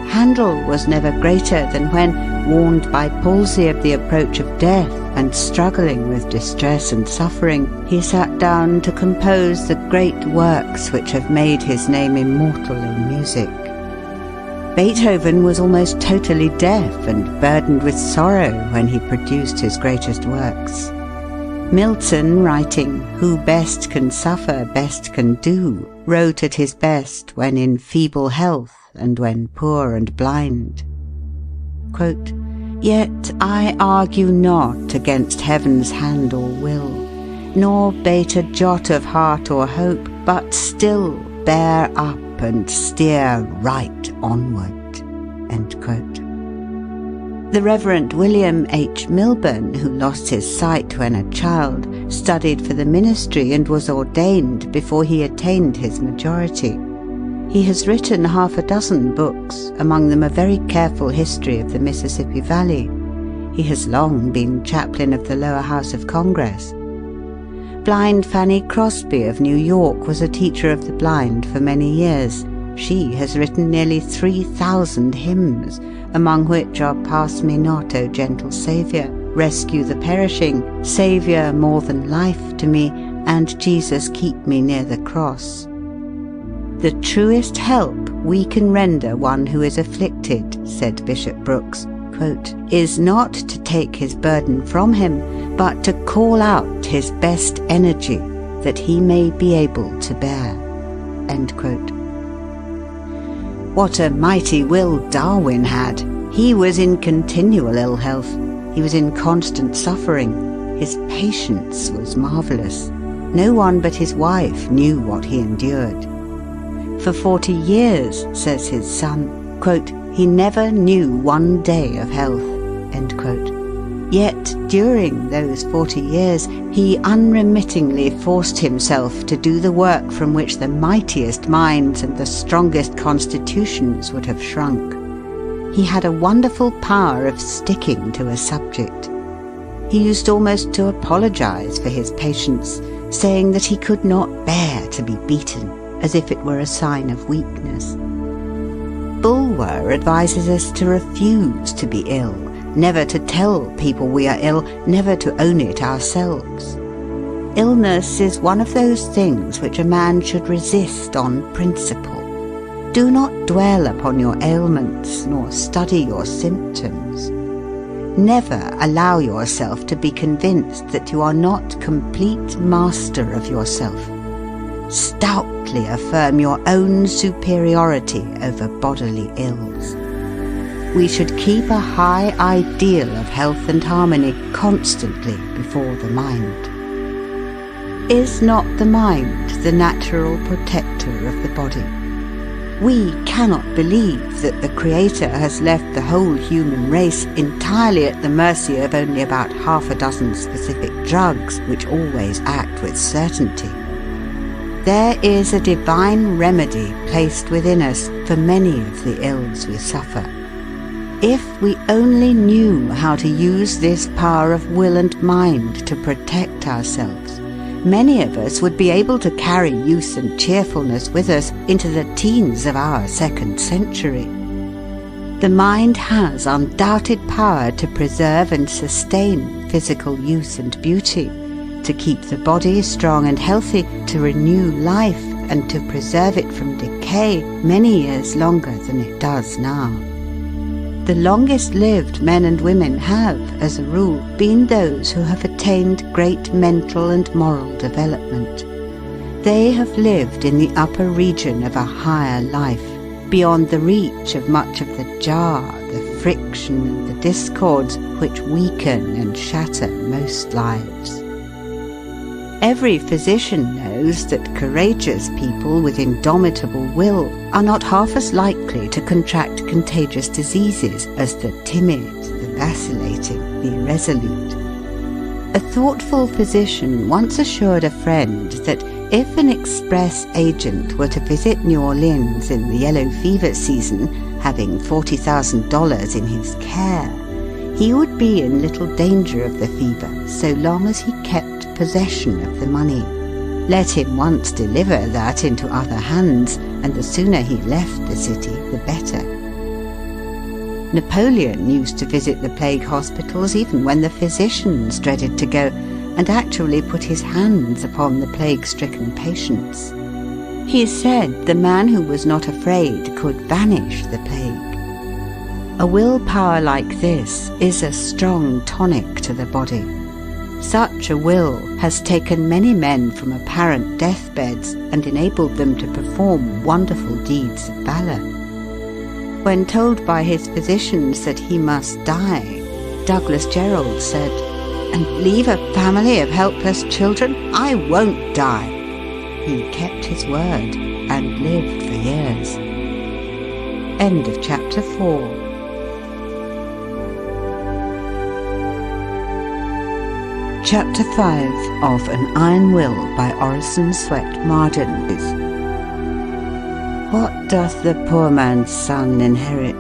Handel was never greater than when, warned by palsy of the approach of death and struggling with distress and suffering, he sat down to compose the great works which have made his name immortal in music. Beethoven was almost totally deaf and burdened with sorrow when he produced his greatest works. Milton, writing "Who best can suffer, best can do," wrote at his best when in feeble health and when poor and blind. Quote, "Yet I argue not against heaven's hand or will, nor bate a jot of heart or hope, but still bear up and steer right onward." End quote. The Reverend William H. Milburn, who lost his sight when a child, studied for the ministry and was ordained before he attained his majority. He has written 6 books, among them a very careful history of the Mississippi Valley. He has long been chaplain of the Lower House of Congress. Blind Fanny Crosby of New York was a teacher of the blind for many years. She has written nearly 3,000 hymns, among which are "Pass Me Not, O Gentle Saviour," "Rescue the Perishing," "Saviour More Than Life to Me," and "Jesus Keep Me Near the Cross." "The truest help we can render one who is afflicted," said Bishop Brooks, quote, "is not to take his burden from him, but to call out his best energy that he may be able to bear." End quote. What a mighty will Darwin had! He was in continual ill health. He was in constant suffering. His patience was marvellous. No one but his wife knew what he endured. For 40 years, says his son, quote, "he never knew one day of health," end quote. Yet during those 40 years, he unremittingly forced himself to do the work from which the mightiest minds and the strongest constitutions would have shrunk. He had a wonderful power of sticking to a subject. He used almost to apologize for his patience, saying that he could not bear to be beaten, as if it were a sign of weakness. Bulwer advises us to refuse to be ill, never to tell people we are ill, never to own it ourselves. Illness is one of those things which a man should resist on principle. Do not dwell upon your ailments, nor study your symptoms. Never allow yourself to be convinced that you are not complete master of yourself. Stoutly affirm your own superiority over bodily ills. We should keep a high ideal of health and harmony constantly before the mind. Is not the mind the natural protector of the body? We cannot believe that the Creator has left the whole human race entirely at the mercy of only about 6 specific drugs which always act with certainty. There is a divine remedy placed within us for many of the ills we suffer. If we only knew how to use this power of will and mind to protect ourselves, many of us would be able to carry youth and cheerfulness with us into the teens of our 2nd century. The mind has undoubted power to preserve and sustain physical youth and beauty, to keep the body strong and healthy, to renew life, and to preserve it from decay many years longer than it does now. The longest lived men and women have, as a rule, been those who have attained great mental and moral development. They have lived in the upper region of a higher life. beyond the reach of much of the jar, the friction and the discords which weaken and shatter most lives. Every physician knows that courageous people with indomitable will are not half as likely to contract contagious diseases as the timid, the vacillating, the irresolute. A thoughtful physician once assured a friend that if an express agent were to visit New Orleans in the yellow fever season, having $40,000 in his care, he would be in little danger of the fever so long as he kept possession of the money. Let him once deliver that into other hands, and the sooner he left the city, the better. Napoleon used to visit the plague hospitals even when the physicians dreaded to go, and actually put his hands upon the plague-stricken patients. He said the man who was not afraid could banish the plague. A willpower like this is a strong tonic to the body. Such a will has taken many men from apparent deathbeds and enabled them to perform wonderful deeds of valor. When told by his physicians that he must die, Douglas Jerrold said, "And leave a family of helpless children? I won't die." He kept his word and lived for years. End of chapter 4. Chapter 5 of An Iron Will by Orison Swett Marden is: What doth the poor man's son inherit?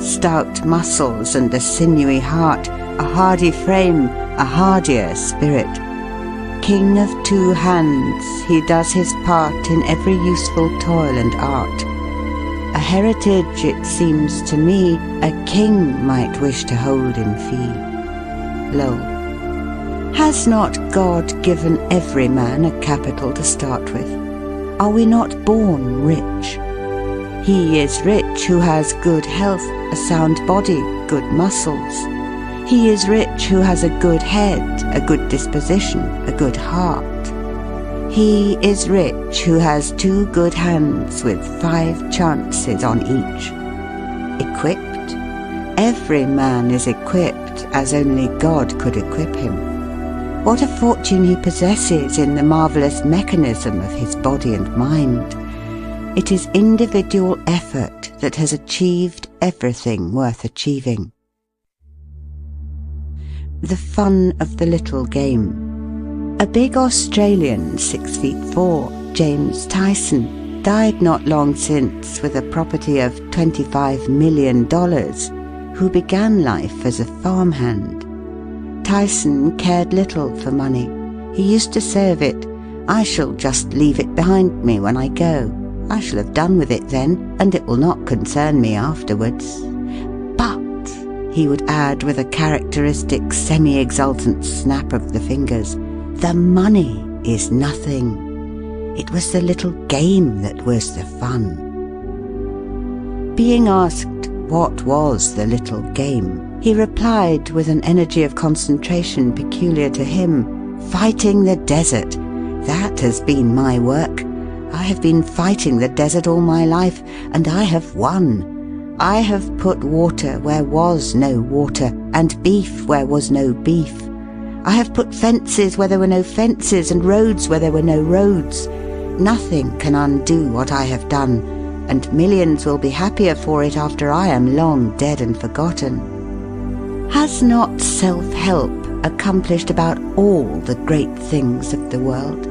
Stout muscles and a sinewy heart, a hardy frame, a hardier spirit. King of two hands, he does his part in every useful toil and art. A heritage, it seems to me, a king might wish to hold in fee. Lo, has not God given every man a capital to start with? Are we not born rich? He is rich who has good health, a sound body, good muscles. He is rich who has a good head, a good disposition, a good heart. He is rich who has 2 good hands with 5 chances on each. Equipped? Every man is equipped as only God could equip him. What a fortune he possesses in the marvelous mechanism of his body and mind. It is individual effort that has achieved everything worth achieving. The fun of the little game. A big Australian, 6 feet 4, James Tyson, died not long since with a property of $25 million, who began life as a farmhand. Tyson cared little for money. He used to say of it, "I shall just leave it behind me when I go. I shall have done with it then, and it will not concern me afterwards." But, he would add with a characteristic semi-exultant snap of the fingers, the money is nothing. It was the little game that was the fun. Being asked what was the little game, he replied with an energy of concentration peculiar to him, "Fighting the desert. That has been my work. I have been fighting the desert all my life, and I have won. I have put water where was no water, and beef where was no beef. I have put fences where there were no fences, and roads where there were no roads. Nothing can undo what I have done, and millions will be happier for it after I am long dead and forgotten." Has not self-help accomplished about all the great things of the world?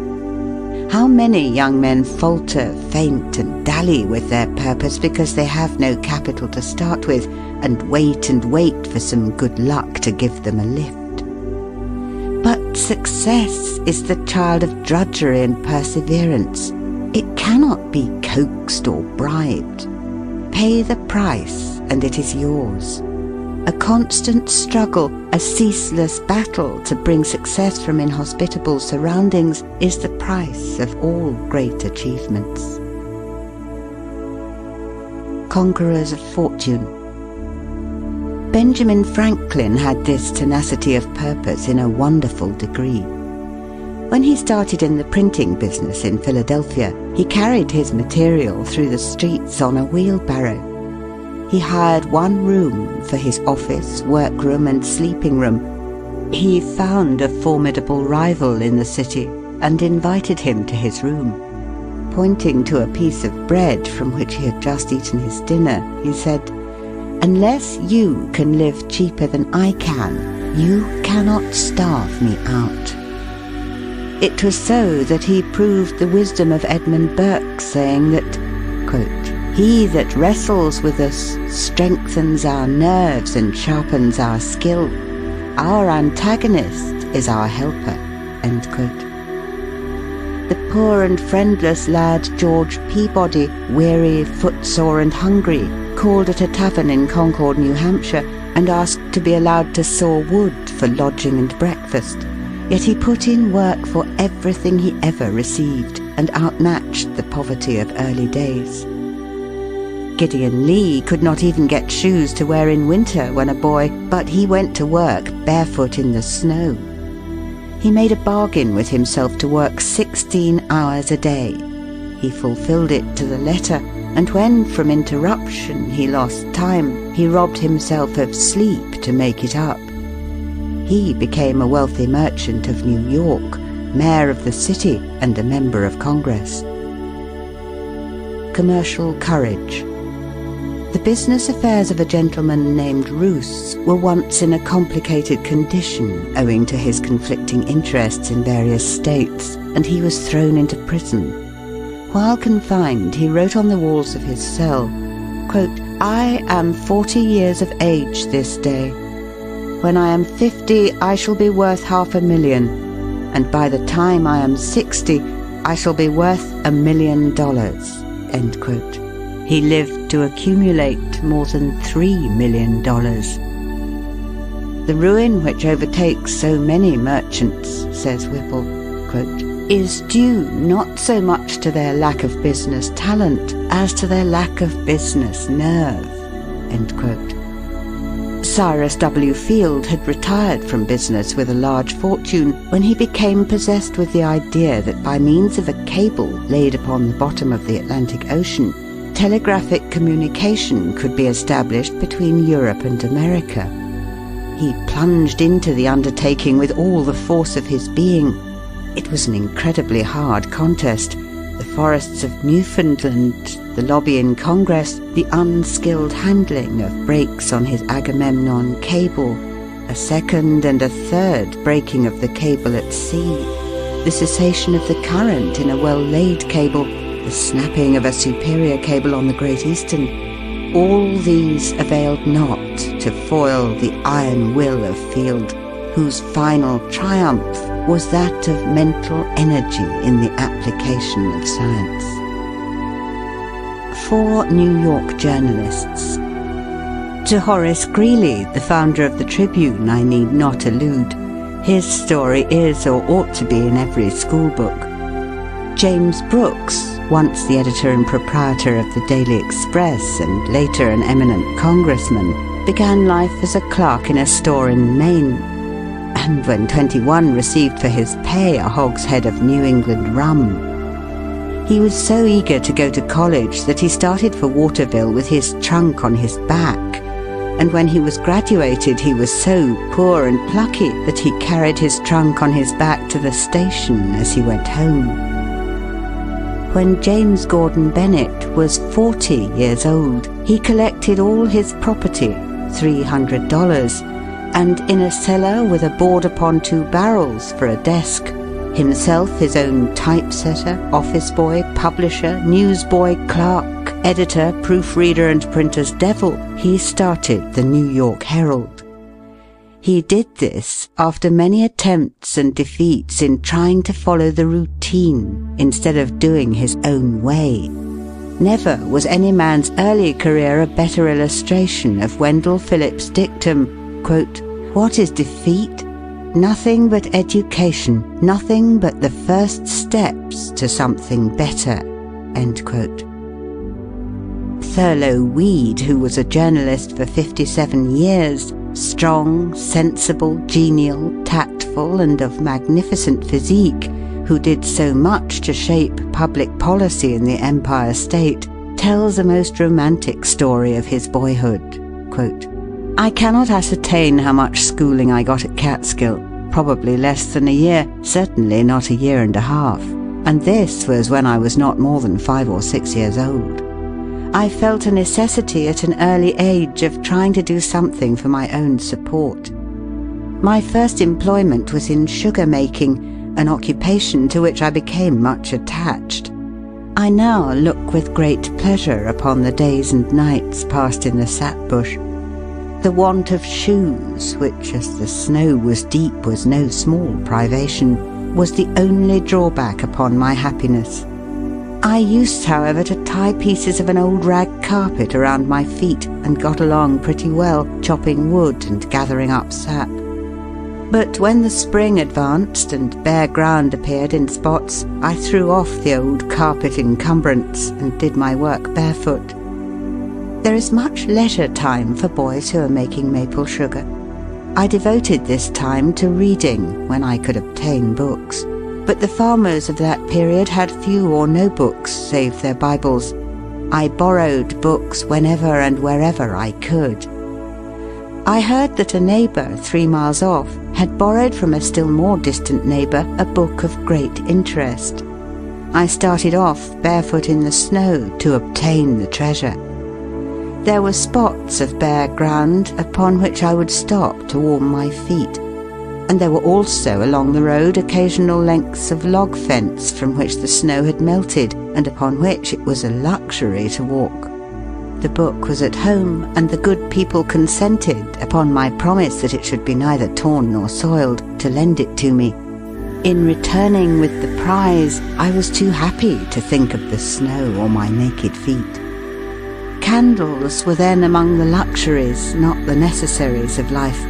How many young men falter, faint, and dally with their purpose because they have no capital to start with, and wait for some good luck to give them a lift? But success is the child of drudgery and perseverance. It cannot be coaxed or bribed. Pay the price, and it is yours. A constant struggle, a ceaseless battle to bring success from inhospitable surroundings is the price of all great achievements. Conquerors of fortune. Benjamin Franklin had this tenacity of purpose in a wonderful degree. When he started in the printing business in Philadelphia, he carried his material through the streets on a wheelbarrow. He hired one room for his office, workroom, and sleeping room. He found a formidable rival in the city and invited him to his room. Pointing to a piece of bread from which he had just eaten his dinner, he said, "Unless you can live cheaper than I can, you cannot starve me out." It was so that he proved the wisdom of Edmund Burke, saying that, quote, "He that wrestles with us strengthens our nerves and sharpens our skill. Our antagonist is our helper." End quote. The poor and friendless lad George Peabody, weary, footsore, and hungry, called at a tavern in Concord, New Hampshire, and asked to be allowed to saw wood for lodging and breakfast. Yet he put in work for everything he ever received, and outmatched the poverty of early days. Gideon Lee could not even get shoes to wear in winter when a boy, but he went to work barefoot in the snow. He made a bargain with himself to work 16 hours a day. He fulfilled it to the letter, and when from interruption he lost time, he robbed himself of sleep to make it up. He became a wealthy merchant of New York, mayor of the city, and a member of Congress. Commercial courage. The business affairs of a gentleman named Roos were once in a complicated condition owing to his conflicting interests in various states, and he was thrown into prison. While confined, he wrote on the walls of his cell, quote, "I am 40 years of age this day. When I am 50, I shall be worth $500,000, and by the time I am 60, I shall be worth $1 million." End quote. He lived to accumulate more than $3 million. The ruin which overtakes so many merchants, says Whipple, quote, "is due not so much to their lack of business talent as to their lack of business nerve." End quote. Cyrus W. Field had retired from business with a large fortune when he became possessed with the idea that by means of a cable laid upon the bottom of the Atlantic Ocean, telegraphic communication could be established between Europe and America. He plunged into the undertaking with all the force of his being. It was an incredibly hard contest. The forests of Newfoundland, the lobby in Congress, the unskilled handling of breaks on his Agamemnon cable, a second and a third breaking of the cable at sea, the cessation of the current in a well-laid cable, the snapping of a superior cable on the Great Eastern, all these availed not to foil the iron will of Field, whose final triumph was that of mental energy in the application of science. 4 New York journalists. To Horace Greeley, the founder of the Tribune, I need not allude. His story is or ought to be in every schoolbook. James Brooks, once the editor and proprietor of the Daily Express and later an eminent congressman, began life as a clerk in a store in Maine, and when 21 received for his pay a hogshead of New England rum. He was so eager to go to college that he started for Waterville with his trunk on his back, and when he was graduated he was so poor and plucky that he carried his trunk on his back to the station as he went home. When James Gordon Bennett was 40 years old, he collected all his property, $300, and in a cellar with a board upon 2 barrels for a desk, himself his own typesetter, office boy, publisher, newsboy, clerk, editor, proofreader, and printer's devil, he started the New York Herald. He did this after many attempts and defeats in trying to follow the routine instead of doing his own way. Never was any man's early career a better illustration of Wendell Phillips' dictum, quote, "What is defeat? Nothing but education, nothing but the first steps to something better." End quote. Thurlow Weed, who was a journalist for 57 years, strong, sensible, genial, tactful, and of magnificent physique, who did so much to shape public policy in the Empire State, tells a most romantic story of his boyhood. Quote, "I cannot ascertain how much schooling I got at Catskill, probably less than a year, certainly not a year and a half, and this was when I was not more than 5 or 6 years old. I felt a necessity at an early age of trying to do something for my own support. My first employment was in sugar making, an occupation to which I became much attached. I now look with great pleasure upon the days and nights passed in the sap bush. The want of shoes, which as the snow was deep was no small privation, was the only drawback upon my happiness. I used, however, to tie pieces of an old rag carpet around my feet and got along pretty well, chopping wood and gathering up sap. But when the spring advanced and bare ground appeared in spots, I threw off the old carpet encumbrance and did my work barefoot. There is much leisure time for boys who are making maple sugar. I devoted this time to reading when I could obtain books, but the farmers of that period had few or no books save their Bibles. I borrowed books whenever and wherever I could. I heard that a neighbour 3 miles off had borrowed from a still more distant neighbour a book of great interest. I started off barefoot in the snow to obtain the treasure. There were spots of bare ground upon which I would stop to warm my feet, and there were also along the road occasional lengths of log fence from which the snow had melted and upon which it was a luxury to walk. The book was at home, and the good people consented, upon my promise that it should be neither torn nor soiled, to lend it to me. In returning with the prize, I was too happy to think of the snow or my naked feet. Candles were then among the luxuries, not the necessaries of life.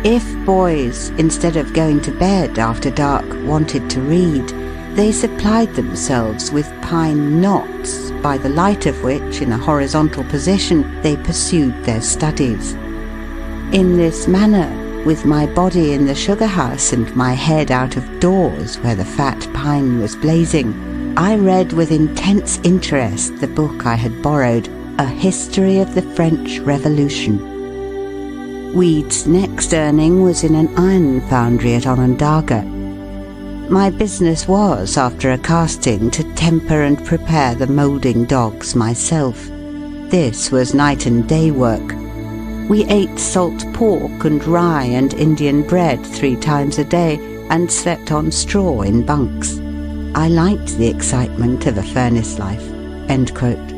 If boys, instead of going to bed after dark, wanted to read, they supplied themselves with pine knots, by the light of which, in a horizontal position, they pursued their studies. In this manner, with my body in the sugar house and my head out of doors where the fat pine was blazing, I read with intense interest the book I had borrowed, A History of the French Revolution. Weed's next earning was in an iron foundry at Onondaga. My business was, after a casting, to temper and prepare the moulding dogs myself. This was night and day work. We ate salt pork and rye and Indian bread 3 times a day, and slept on straw in bunks. I liked the excitement of a furnace life." End quote.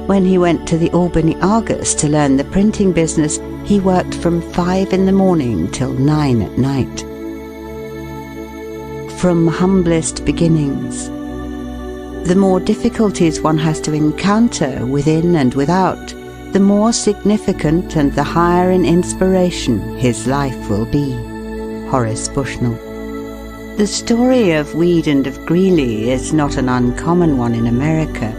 When he went to the Albany Argus to learn the printing business, he worked from 5 in the morning till 9 at night. From humblest beginnings. The more difficulties one has to encounter within and without, the more significant and the higher in inspiration his life will be. Horace Bushnell. The story of Weed and of Greeley is not an uncommon one in America.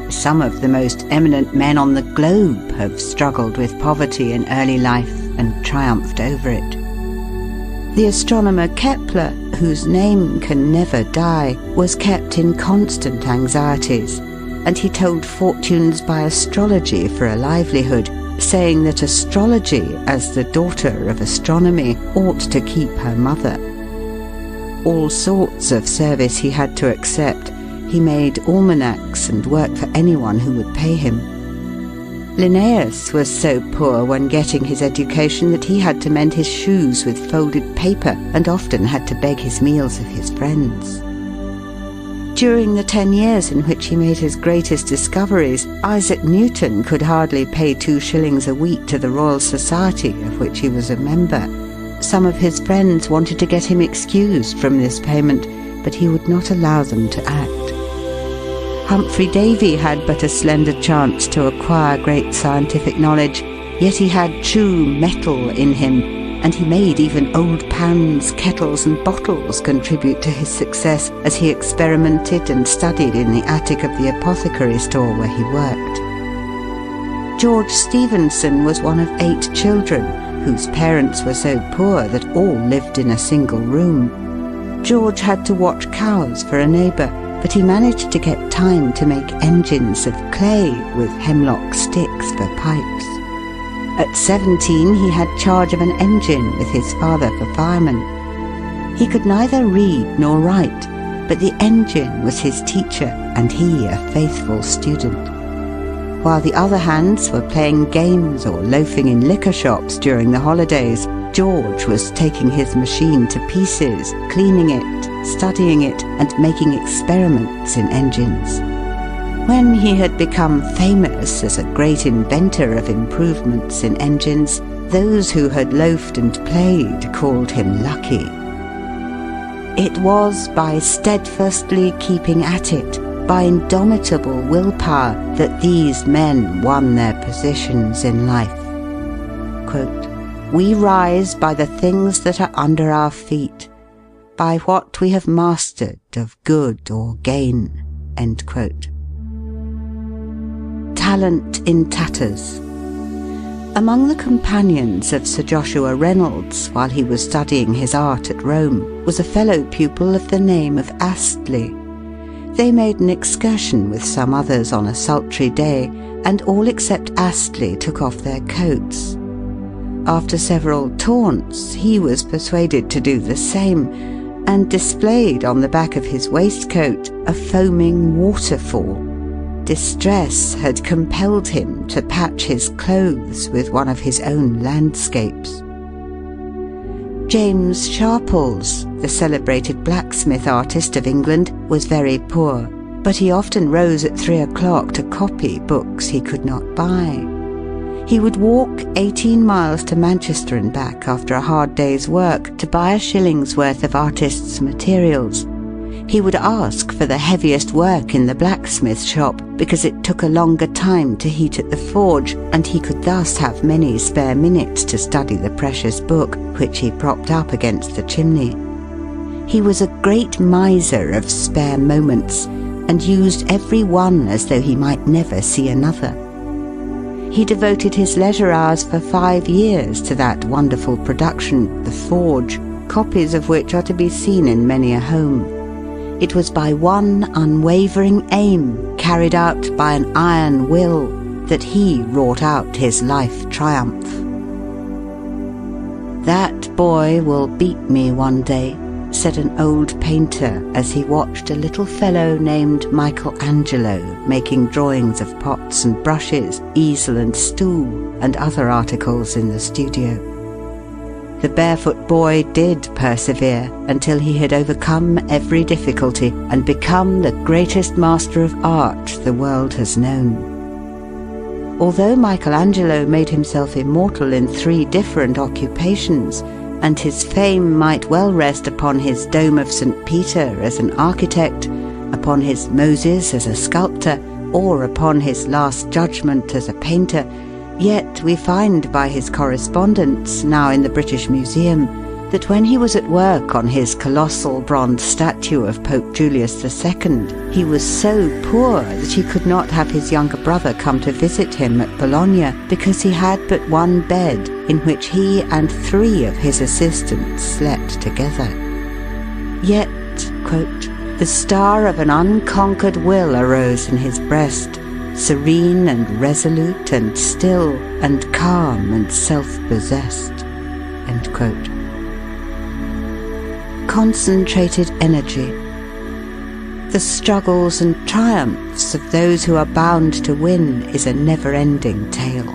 Some of the most eminent men on the globe have struggled with poverty in early life and triumphed over it. The astronomer Kepler, whose name can never die, was kept in constant anxieties, and he told fortunes by astrology for a livelihood, saying that astrology, as the daughter of astronomy, ought to keep her mother. All sorts of service he had to accept. He made almanacs and worked for anyone who would pay him. Linnaeus was so poor when getting his education that he had to mend his shoes with folded paper and often had to beg his meals of his friends. During the 10 years in which he made his greatest discoveries, Isaac Newton could hardly pay 2 shillings a week to the Royal Society, of which he was a member. Some of his friends wanted to get him excused from this payment, but he would not allow them to act. Humphrey Davy had but a slender chance to acquire great scientific knowledge, yet he had true metal in him, and he made even old pans, kettles and bottles contribute to his success as he experimented and studied in the attic of the apothecary store where he worked. George Stephenson was one of 8 children, whose parents were so poor that all lived in a single room. George had to watch cows for a neighbour, but he managed to get time to make engines of clay with hemlock sticks for pipes. At 17, he had charge of an engine with his father for firemen. He could neither read nor write, but the engine was his teacher and he a faithful student. While the other hands were playing games or loafing in liquor shops during the holidays, George was taking his machine to pieces, cleaning it, studying it, and making experiments in engines. When he had become famous as a great inventor of improvements in engines, those who had loafed and played called him lucky. It was by steadfastly keeping at it, by indomitable willpower, that these men won their positions in life. Quote, "We rise by the things that are under our feet, by what we have mastered of good or gain." End quote. Talent in tatters. Among the companions of Sir Joshua Reynolds while he was studying his art at Rome was a fellow pupil of the name of Astley. They made an excursion with some others on a sultry day, and all except Astley took off their coats. After several taunts, he was persuaded to do the same, and displayed on the back of his waistcoat a foaming waterfall. Distress had compelled him to patch his clothes with one of his own landscapes. James Sharples, the celebrated blacksmith artist of England, was very poor, but he often rose at 3 o'clock to copy books he could not buy. He would walk 18 miles to Manchester and back after a hard day's work to buy a shilling's worth of artists' materials. He would ask for the heaviest work in the blacksmith shop because it took a longer time to heat at the forge, and he could thus have many spare minutes to study the precious book, which he propped up against the chimney. He was a great miser of spare moments, and used every one as though he might never see another. He devoted his leisure hours for 5 years to that wonderful production, The Forge, copies of which are to be seen in many a home. It was by one unwavering aim, carried out by an iron will, that he wrought out his life triumph. "That boy will beat me one day," said an old painter as he watched a little fellow named Michelangelo making drawings of pots and brushes, easel and stool, and other articles in the studio. The barefoot boy did persevere until he had overcome every difficulty and become the greatest master of art the world has known. Although Michelangelo made himself immortal in 3 different occupations, and his fame might well rest upon his Dome of St. Peter as an architect, upon his Moses as a sculptor, or upon his Last Judgment as a painter, yet we find by his correspondence, now in the British Museum, that when he was at work on his colossal bronze statue of Pope Julius II, he was so poor that he could not have his younger brother come to visit him at Bologna because he had but one bed in which he and 3 of his assistants slept together. Yet, quote, "the star of an unconquered will arose in his breast, serene and resolute and still and calm and self-possessed." End quote. Concentrated energy. The struggles and triumphs of those who are bound to win is a never-ending tale.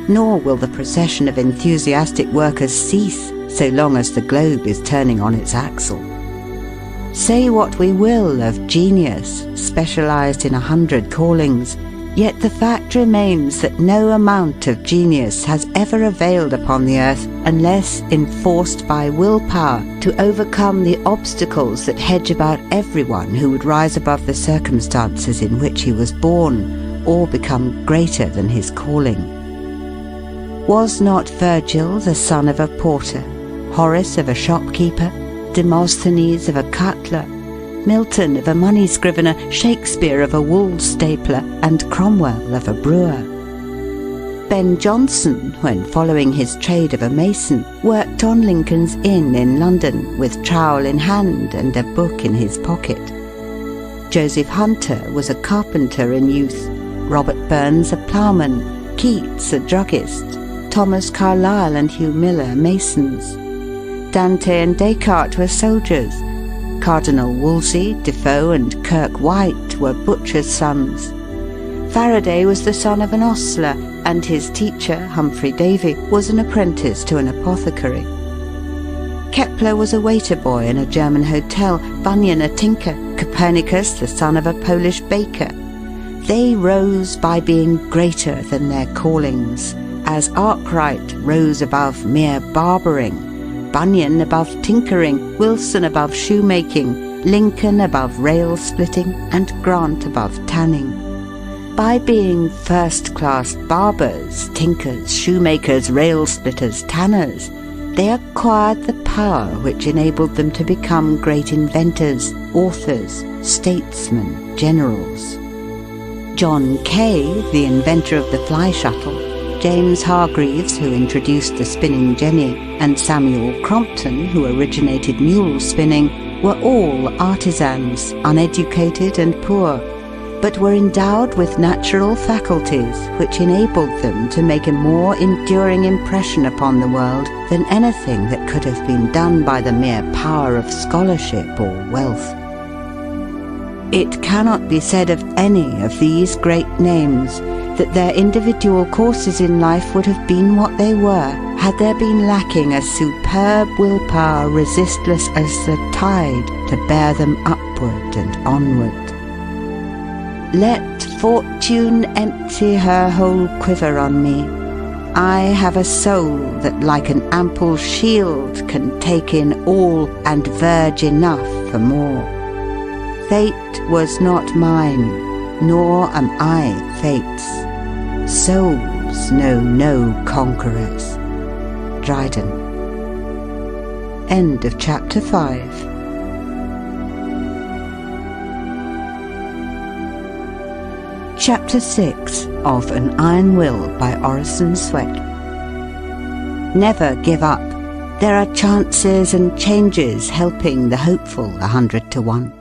Nor will the procession of enthusiastic workers cease so long as the globe is turning on its axle. Say what we will of genius, specialized in 100 callings, yet the fact remains that no amount of genius has ever availed upon the earth unless enforced by willpower to overcome the obstacles that hedge about everyone who would rise above the circumstances in which he was born, or become greater than his calling. Was not Virgil the son of a porter, Horace of a shopkeeper, Demosthenes of a cutler, Milton of a money scrivener, Shakespeare of a wool stapler, and Cromwell of a brewer? Ben Jonson, when following his trade of a mason, worked on Lincoln's Inn in London with trowel in hand and a book in his pocket. Joseph Hunter was a carpenter in youth, Robert Burns a ploughman, Keats a druggist, Thomas Carlyle and Hugh Miller masons. Dante and Descartes were soldiers. Cardinal Wolsey, Defoe and Kirke White were butchers' sons. Faraday was the son of an ostler, and his teacher, Humphrey Davy, was an apprentice to an apothecary. Kepler was a waiter boy in a German hotel, Bunyan a tinker, Copernicus the son of a Polish baker. They rose by being greater than their callings, as Arkwright rose above mere barbering, Bunyan above tinkering, Wilson above shoemaking, Lincoln above rail-splitting, and Grant above tanning. By being first-class barbers, tinkers, shoemakers, rail-splitters, tanners, they acquired the power which enabled them to become great inventors, authors, statesmen, generals. John Kay, the inventor of the fly shuttle, James Hargreaves, who introduced the spinning jenny, and Samuel Crompton, who originated mule spinning, were all artisans, uneducated and poor, but were endowed with natural faculties which enabled them to make a more enduring impression upon the world than anything that could have been done by the mere power of scholarship or wealth. It cannot be said of any of these great names that their individual courses in life would have been what they were had there been lacking a superb willpower resistless as the tide to bear them upward and onward. Let fortune empty her whole quiver on me. I have a soul that like an ample shield can take in all and verge enough for more. Fate was not mine, nor am I fate's. Souls know no conquerors. Dryden. End of chapter 5. Chapter 6 of An Iron Will by Orison Swett. Never give up. There are chances and changes helping the hopeful 100 to 1.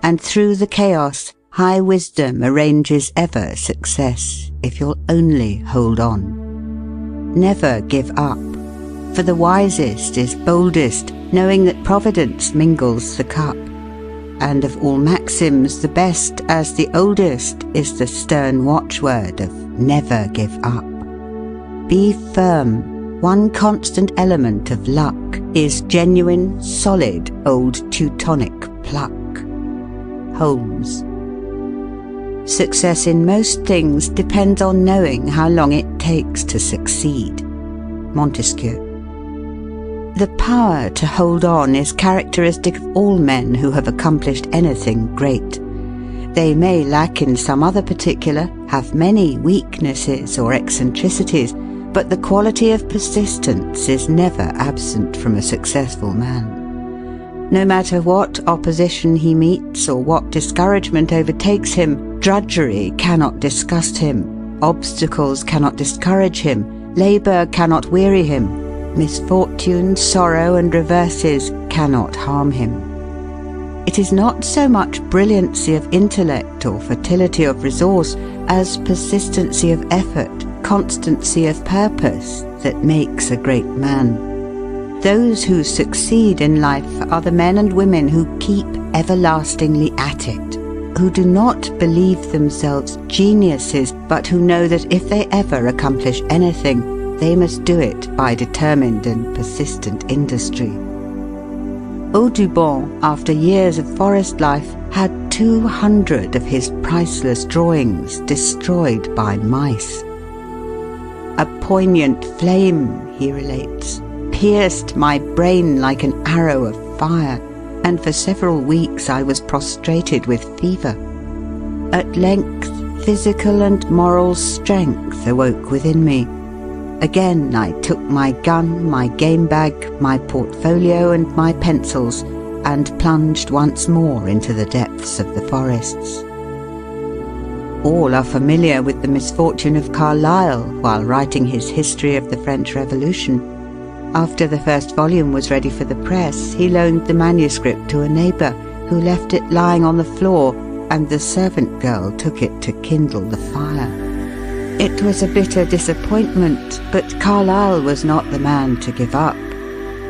And through the chaos, high wisdom arranges ever success, if you'll only hold on. Never give up, for the wisest is boldest, knowing that Providence mingles the cup. And of all maxims the best, as the oldest, is the stern watchword of never give up. Be firm. One constant element of luck is genuine, solid, old Teutonic pluck. Holmes. Success in most things depends on knowing how long it takes to succeed. Montesquieu. The power to hold on is characteristic of all men who have accomplished anything great. They may lack in some other particular, have many weaknesses or eccentricities, but the quality of persistence is never absent from a successful man. No matter what opposition he meets or what discouragement overtakes him, drudgery cannot disgust him, obstacles cannot discourage him, labour cannot weary him, misfortune, sorrow and reverses cannot harm him. It is not so much brilliancy of intellect or fertility of resource as persistency of effort, constancy of purpose that makes a great man. Those who succeed in life are the men and women who keep everlastingly at it, who do not believe themselves geniuses, but who know that if they ever accomplish anything, they must do it by determined and persistent industry. Audubon, after years of forest life, had 200 of his priceless drawings destroyed by mice. A poignant flame, he relates, pierced my brain like an arrow of fire, and for several weeks I was prostrated with fever. At length, physical and moral strength awoke within me. Again I took my gun, my game bag, my portfolio and my pencils, and plunged once more into the depths of the forests. All are familiar with the misfortune of Carlyle while writing his History of the French Revolution. After the first volume was ready for the press, he loaned the manuscript to a neighbour, who left it lying on the floor, and the servant girl took it to kindle the fire. It was a bitter disappointment, but Carlyle was not the man to give up.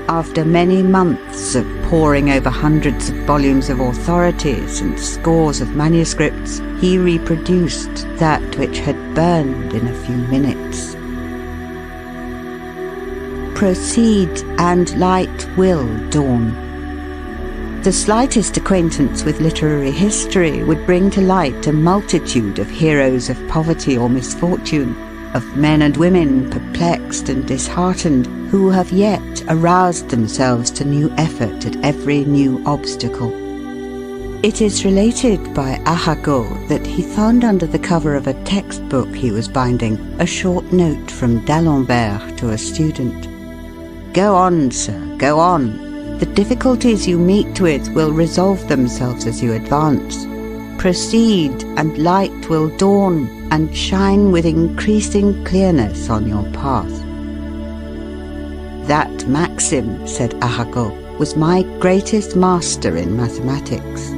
After many months of poring over hundreds of volumes of authorities and scores of manuscripts, he reproduced that which had burned in a few minutes. Proceed, and light will dawn. The slightest acquaintance with literary history would bring to light a multitude of heroes of poverty or misfortune, of men and women perplexed and disheartened, who have yet aroused themselves to new effort at every new obstacle. It is related by Arago that he found under the cover of a textbook he was binding a short note from d'Alembert to a student. "Go on, sir, go on. The difficulties you meet with will resolve themselves as you advance. Proceed, and light will dawn and shine with increasing clearness on your path." That maxim, said Arago, was my greatest master in mathematics.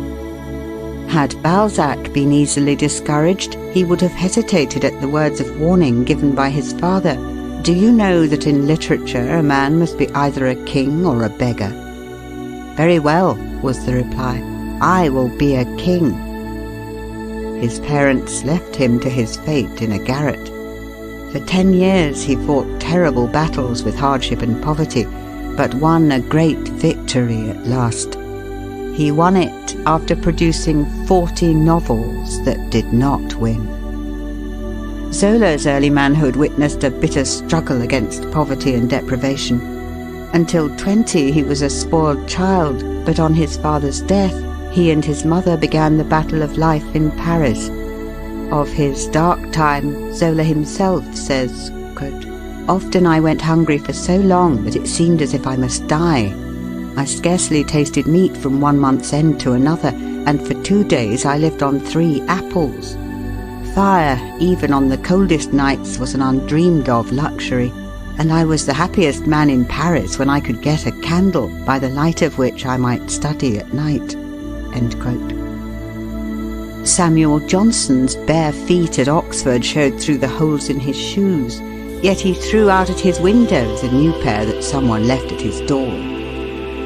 Had Balzac been easily discouraged, he would have hesitated at the words of warning given by his father. "Do you know that in literature a man must be either a king or a beggar?" "Very well," was the reply. "I will be a king." His parents left him to his fate in a garret. For 10 years he fought terrible battles with hardship and poverty, but won a great victory at last. He won it after producing 40 novels that did not win. Zola's early manhood witnessed a bitter struggle against poverty and deprivation. Until 20 he was a spoiled child, but on his father's death he and his mother began the battle of life in Paris. Of his dark time, Zola himself says, quote, "Often I went hungry for so long that it seemed as if I must die. I scarcely tasted meat from 1 month's end to another, and for 2 days I lived on 3 apples. Fire, even on the coldest nights, was an undreamed of luxury, and I was the happiest man in Paris when I could get a candle by the light of which I might study at night." End quote. Samuel Johnson's bare feet at Oxford showed through the holes in his shoes, yet he threw out at his windows a new pair that someone left at his door.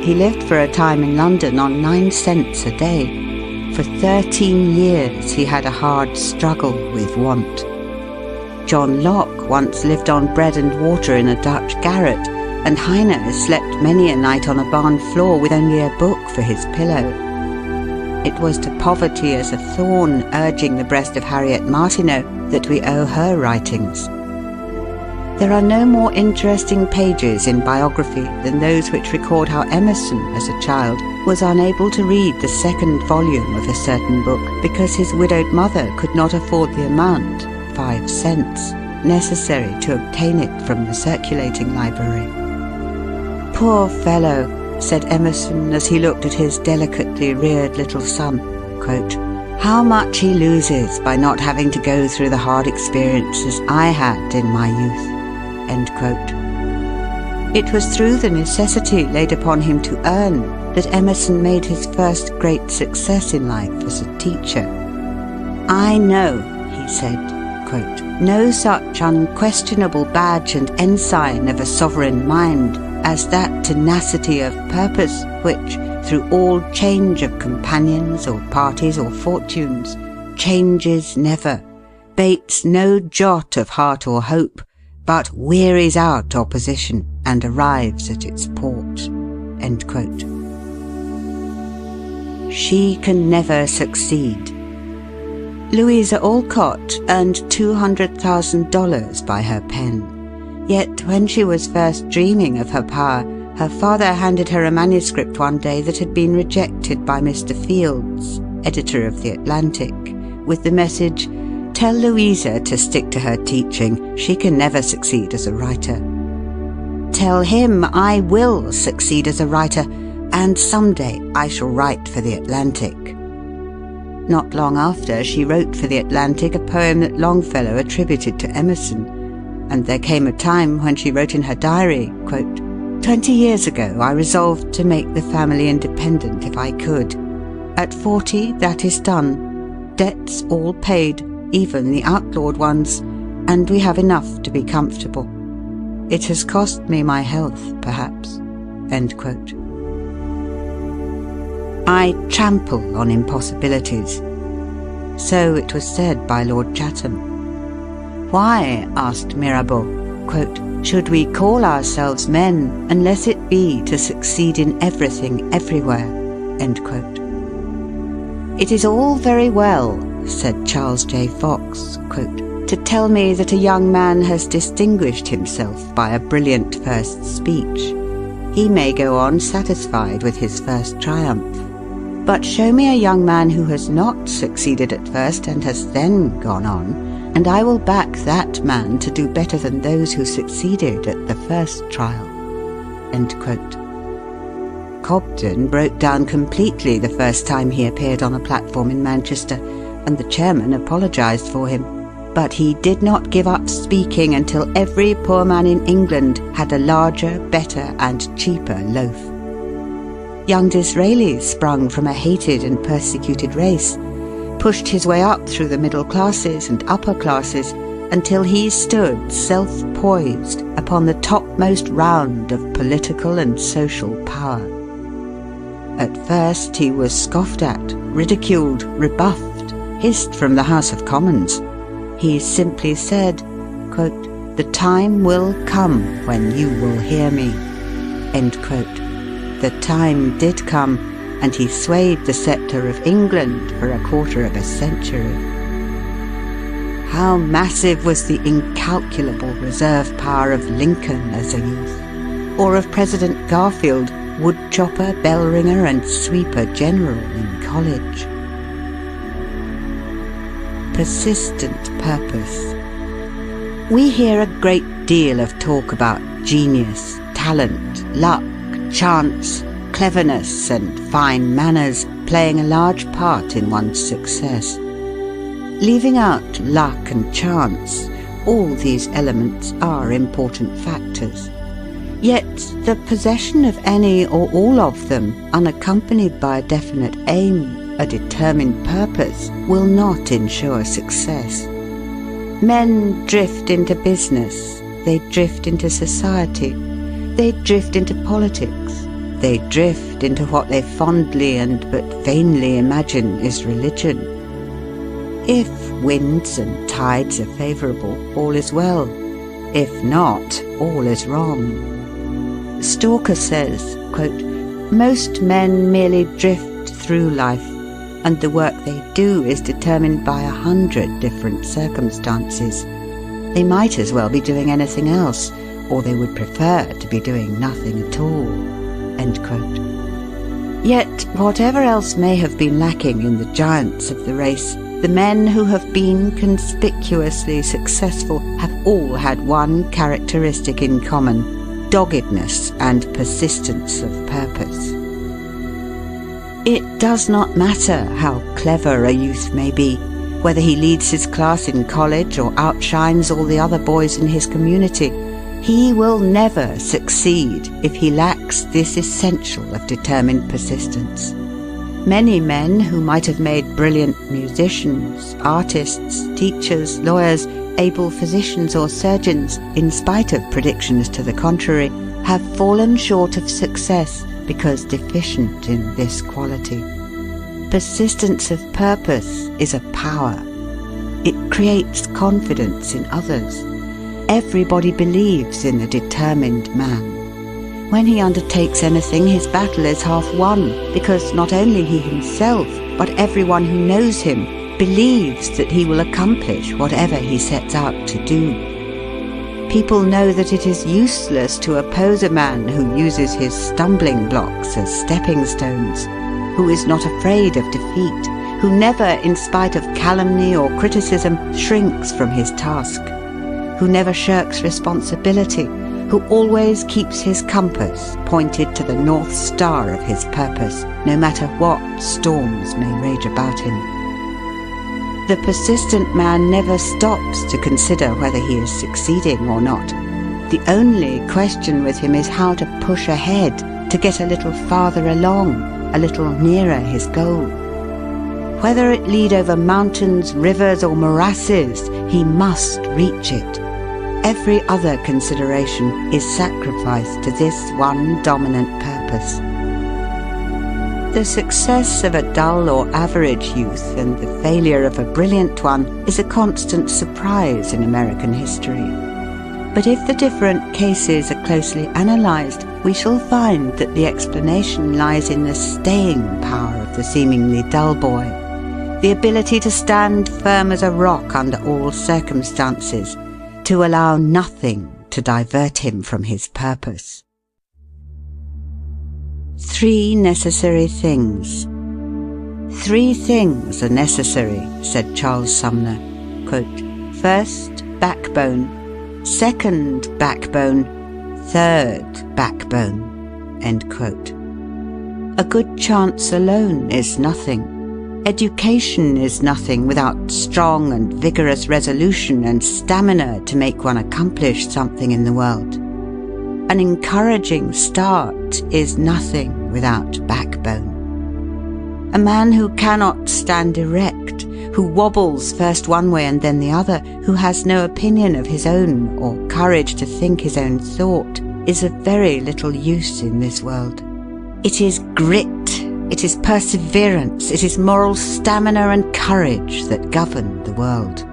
He lived for a time in London on 9 cents a day. For 13 years he had a hard struggle with want. John Locke once lived on bread and water in a Dutch garret, and Heine slept many a night on a barn floor with only a book for his pillow. It was to poverty as a thorn urging the breast of Harriet Martineau that we owe her writings. There are no more interesting pages in biography than those which record how Emerson, as a child, was unable to read the 2nd volume of a certain book because his widowed mother could not afford the amount, 5 cents, necessary to obtain it from the circulating library. "Poor fellow," said Emerson as he looked at his delicately reared little son, quote, "how much he loses by not having to go through the hard experiences I had in my youth." End quote. It was through the necessity laid upon him to earn that Emerson made his first great success in life as a teacher. "I know," he said, quote, "no such unquestionable badge and ensign of a sovereign mind as that tenacity of purpose which, through all change of companions or parties or fortunes, changes never, bates no jot of heart or hope, but wearies out opposition and arrives at its port." End quote. She can never succeed. Louisa Alcott earned $200,000 by her pen. Yet when she was first dreaming of her power, her father handed her a manuscript one day that had been rejected by Mr. Fields, editor of The Atlantic, with the message, "Tell Louisa to stick to her teaching. She can never succeed as a writer." "Tell him I will succeed as a writer, and someday I shall write for The Atlantic." Not long after, she wrote for The Atlantic a poem that Longfellow attributed to Emerson, and there came a time when she wrote in her diary, quote, "20 years ago I resolved to make the family independent if I could. At 40 that is done, debts all paid, even the outlawed ones, and we have enough to be comfortable. It has cost me my health, perhaps." End quote. I trample on impossibilities. So it was said by Lord Chatham. Why, asked Mirabeau, quote, "should we call ourselves men unless it be to succeed in everything everywhere?" End quote. It is all very well, said Charles J. Fox, quote, "to tell me that a young man has distinguished himself by a brilliant first speech. He may go on satisfied with his first triumph. But show me a young man who has not succeeded at first and has then gone on, and I will back that man to do better than those who succeeded at the first trial." End quote. Cobden broke down completely the first time he appeared on a platform in Manchester, and the chairman apologised for him. But he did not give up speaking until every poor man in England had a larger, better and cheaper loaf. Young Disraeli sprung from a hated and persecuted race, pushed his way up through the middle classes and upper classes until he stood self-poised upon the topmost round of political and social power. At first he was scoffed at, ridiculed, rebuffed, hissed from the House of Commons. He simply said, quote, "The time will come when you will hear me." End quote. The time did come, and he swayed the sceptre of England for a quarter of a century. How massive was the incalculable reserve power of Lincoln as a youth, or of President Garfield, woodchopper, bell-ringer and sweeper general in college. Persistent purpose. We hear a great deal of talk about genius, talent, luck, chance, cleverness and fine manners playing a large part in one's success. Leaving out luck and chance, all these elements are important factors. Yet the possession of any or all of them, unaccompanied by a definite aim, a determined purpose, will not ensure success. Men drift into business, they drift into society, they drift into politics, they drift into what they fondly and but vainly imagine is religion. If winds and tides are favourable, all is well. If not, all is wrong. Stalker says, quote, "Most men merely drift through life, and the work they do is determined by 100 different circumstances. They might as well be doing anything else, or they would prefer to be doing nothing at all." End quote. Yet, whatever else may have been lacking in the giants of the race, the men who have been conspicuously successful have all had one characteristic in common: doggedness and persistence of purpose. It does not matter how clever a youth may be, whether he leads his class in college or outshines all the other boys in his community. He will never succeed if he lacks this essential of determined persistence. Many men who might have made brilliant musicians, artists, teachers, lawyers, able physicians or surgeons, in spite of predictions to the contrary, have fallen short of success because deficient in this quality. Persistence of purpose is a power. It creates confidence in others. Everybody believes in the determined man. When he undertakes anything, his battle is half won, because not only he himself, but everyone who knows him, believes that he will accomplish whatever he sets out to do. People know that it is useless to oppose a man who uses his stumbling blocks as stepping stones, who is not afraid of defeat, who never, in spite of calumny or criticism, shrinks from his task, who never shirks responsibility, who always keeps his compass pointed to the North Star of his purpose, no matter what storms may rage about him. The persistent man never stops to consider whether he is succeeding or not. The only question with him is how to push ahead, to get a little farther along, a little nearer his goal. Whether it lead over mountains, rivers, or morasses, he must reach it. Every other consideration is sacrificed to this one dominant purpose. The success of a dull or average youth and the failure of a brilliant one is a constant surprise in American history. But if the different cases are closely analysed, we shall find that the explanation lies in the staying power of the seemingly dull boy, the ability to stand firm as a rock under all circumstances, to allow nothing to divert him from his purpose. 3 necessary things. 3 things are necessary, said Charles Sumner. Quote, first, backbone. Second, backbone. Third, backbone. End quote. A good chance alone is nothing. Education is nothing without strong and vigorous resolution and stamina to make one accomplish something in the world. An encouraging start is nothing without backbone. A man who cannot stand erect, who wobbles first one way and then the other, who has no opinion of his own or courage to think his own thought, is of very little use in this world. It is grit, it is perseverance, it is moral stamina and courage that govern the world.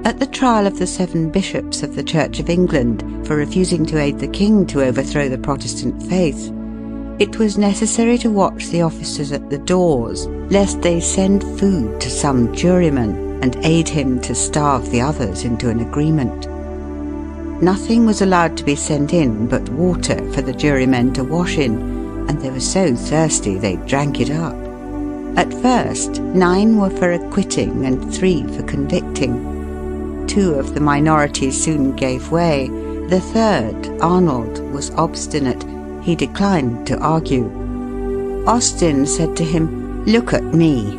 At the trial of the 7 bishops of the Church of England for refusing to aid the king to overthrow the Protestant faith, it was necessary to watch the officers at the doors, lest they send food to some juryman and aid him to starve the others into an agreement. Nothing was allowed to be sent in but water for the jurymen to wash in, and they were so thirsty they drank it up. At first, 9 were for acquitting and 3 for convicting. 2 of the minority soon gave way. The third, Arnold, was obstinate. He declined to argue. Austin said to him, "Look at me.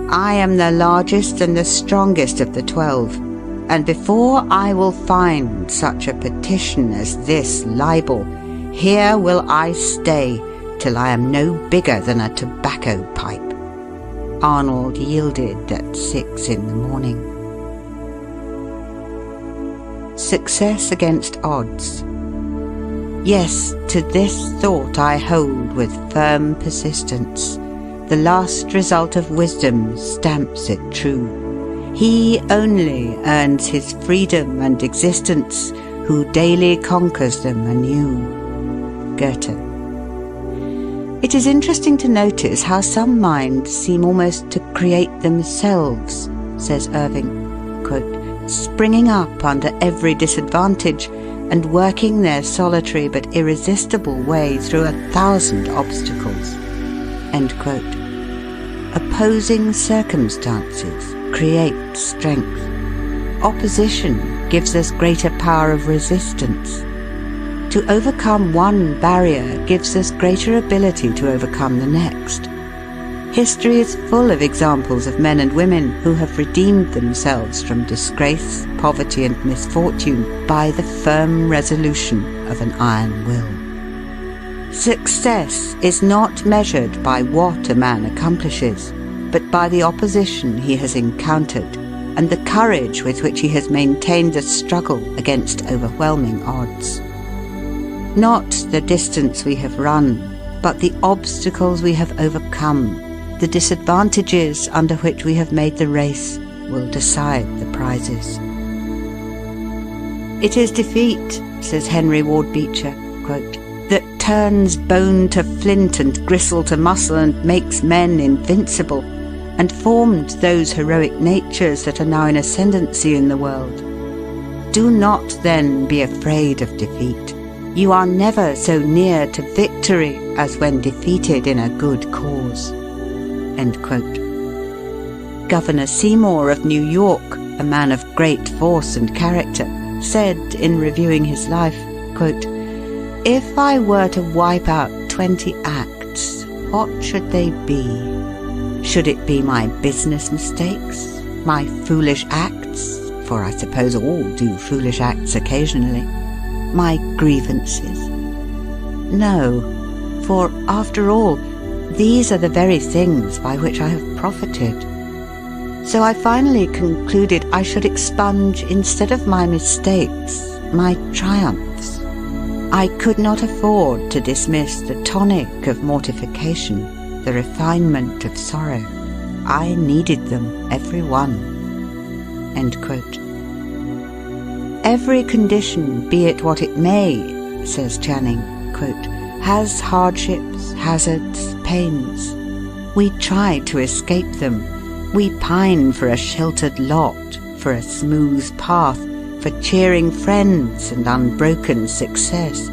I am the largest and the strongest of the 12, and before I will find such a petition as this libel, here will I stay till I am no bigger than a tobacco pipe." Arnold yielded at 6 in the morning. Success against odds. Yes, to this thought I hold with firm persistence. The last result of wisdom stamps it true. He only earns his freedom and existence who daily conquers them anew. Goethe. It is interesting to notice how some minds seem almost to create themselves, says Irving, quote, springing up under every disadvantage and working their solitary but irresistible way through 1,000 obstacles. End quote. Opposing circumstances create strength. Opposition gives us greater power of resistance. To overcome one barrier gives us greater ability to overcome the next. History is full of examples of men and women who have redeemed themselves from disgrace, poverty and misfortune by the firm resolution of an iron will. Success is not measured by what a man accomplishes, but by the opposition he has encountered and the courage with which he has maintained the struggle against overwhelming odds. Not the distance we have run, but the obstacles we have overcome, the disadvantages under which we have made the race, will decide the prizes. It is defeat, says Henry Ward Beecher, quote, that turns bone to flint and gristle to muscle and makes men invincible, and formed those heroic natures that are now in ascendancy in the world. Do not then be afraid of defeat. You are never so near to victory as when defeated in a good cause. End quote. Governor Seymour of New York, a man of great force and character, said in reviewing his life, quote, "If I were to wipe out 20 acts, what should they be? Should it be my business mistakes, my foolish acts, for I suppose all do foolish acts occasionally, my grievances? No, for after all, these are the very things by which I have profited. So I finally concluded I should expunge, instead of my mistakes, my triumphs. I could not afford to dismiss the tonic of mortification, the refinement of sorrow. I needed them, every one." End quote. "Every condition, be it what it may," says Channing, quote, "has hardships, hazards, pains. We try to escape them. We pine for a sheltered lot, for a smooth path, for cheering friends and unbroken success.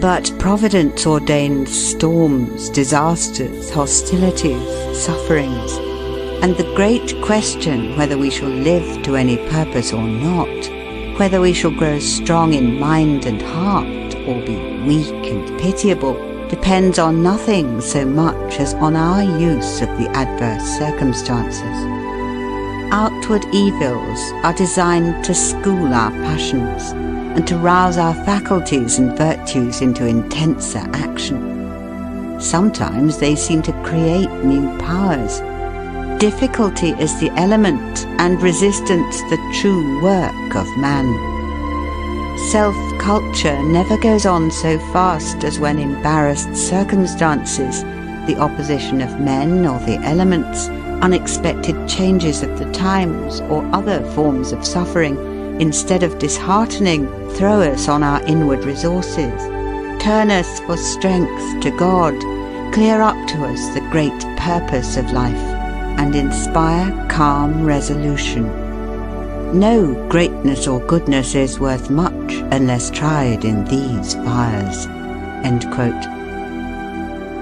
But Providence ordains storms, disasters, hostilities, sufferings, and the great question whether we shall live to any purpose or not, whether we shall grow strong in mind and heart, or be weak and pitiable, depends on nothing so much as on our use of the adverse circumstances. Outward evils are designed to school our passions and to rouse our faculties and virtues into intenser action. Sometimes they seem to create new powers. Difficulty is the element, and resistance the true work of man. Self-culture never goes on so fast as when embarrassed circumstances, the opposition of men or the elements, unexpected changes of the times, or other forms of suffering, instead of disheartening, throw us on our inward resources, turn us for strength to God, clear up to us the great purpose of life, and inspire calm resolution. No greatness or goodness is worth much unless tried in these fires." End quote.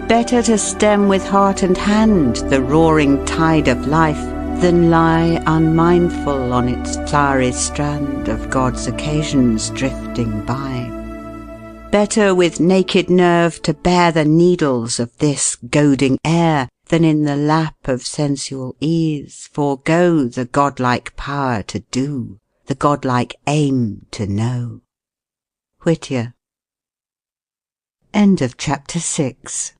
Better to stem with heart and hand the roaring tide of life than lie unmindful on its flowery strand of God's occasions drifting by. Better with naked nerve to bear the needles of this goading air than in the lap of sensual ease forego the godlike power to do, the godlike aim to know. Whittier. End of chapter 6.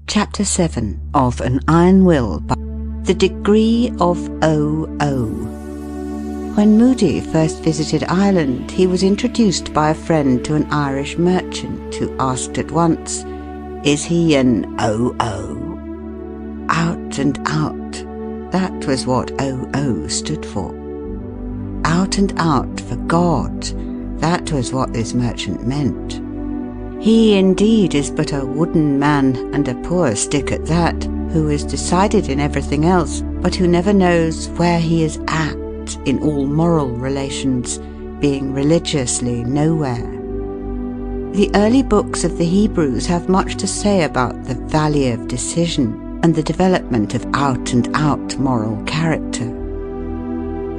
Chapter 7 of An Iron Will by The Degree of O.O. When Moody first visited Ireland, he was introduced by a friend to an Irish merchant who asked at once, "Is he an O.O.?" Out and out. That was what O.O. stood for. Out and out for God. That was what this merchant meant. He indeed is but a wooden man, and a poor stick at that, who is decided in everything else, but who never knows where he is at in all moral relations, being religiously nowhere. The early books of the Hebrews have much to say about the valley of decision and the development of out-and-out moral character.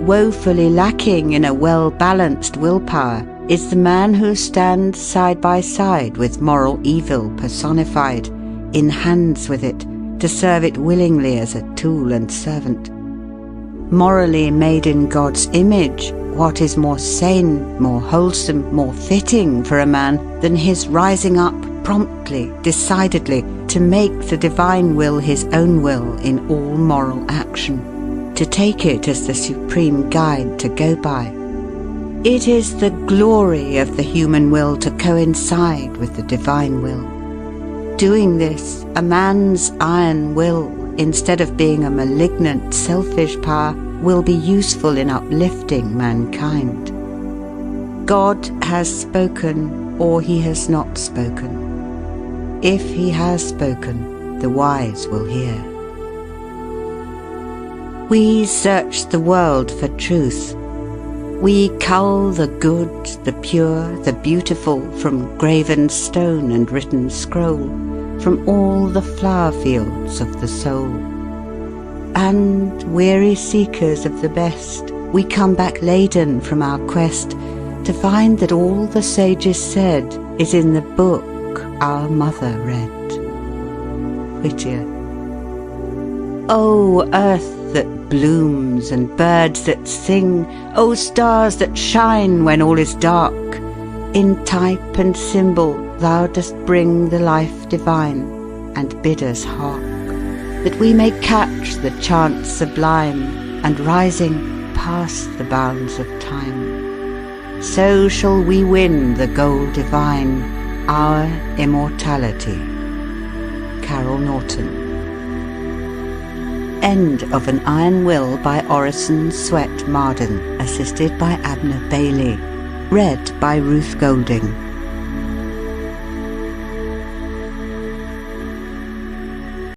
Woefully lacking in a well-balanced willpower is the man who stands side by side with moral evil personified, in hands with it, to serve it willingly as a tool and servant. Morally made in God's image, what is more sane, more wholesome, more fitting for a man than his rising up promptly, decidedly, to make the divine will his own will in all moral action, to take it as the supreme guide to go by. It is the glory of the human will to coincide with the divine will. Doing this, a man's iron will, instead of being a malignant, selfish power, will be useful in uplifting mankind. God has spoken, or he has not spoken. If he has spoken, the wise will hear. We search the world for truth. We cull the good, the pure, the beautiful from graven stone and written scroll, from all the flower fields of the soul. And, weary seekers of the best, we come back laden from our quest to find that all the sages said is in the book our mother read. Whittier. O earth that blooms and birds that sing, O stars that shine when all is dark, in type and symbol thou dost bring the life divine, and bid us hark, that we may catch the chant sublime, and rising pass the bounds of time. So shall we win the goal divine, our immortality. Carol Norton. End of An Iron Will by Orison Swett Marden, assisted by Abner Bailey. Read by Ruth Golding.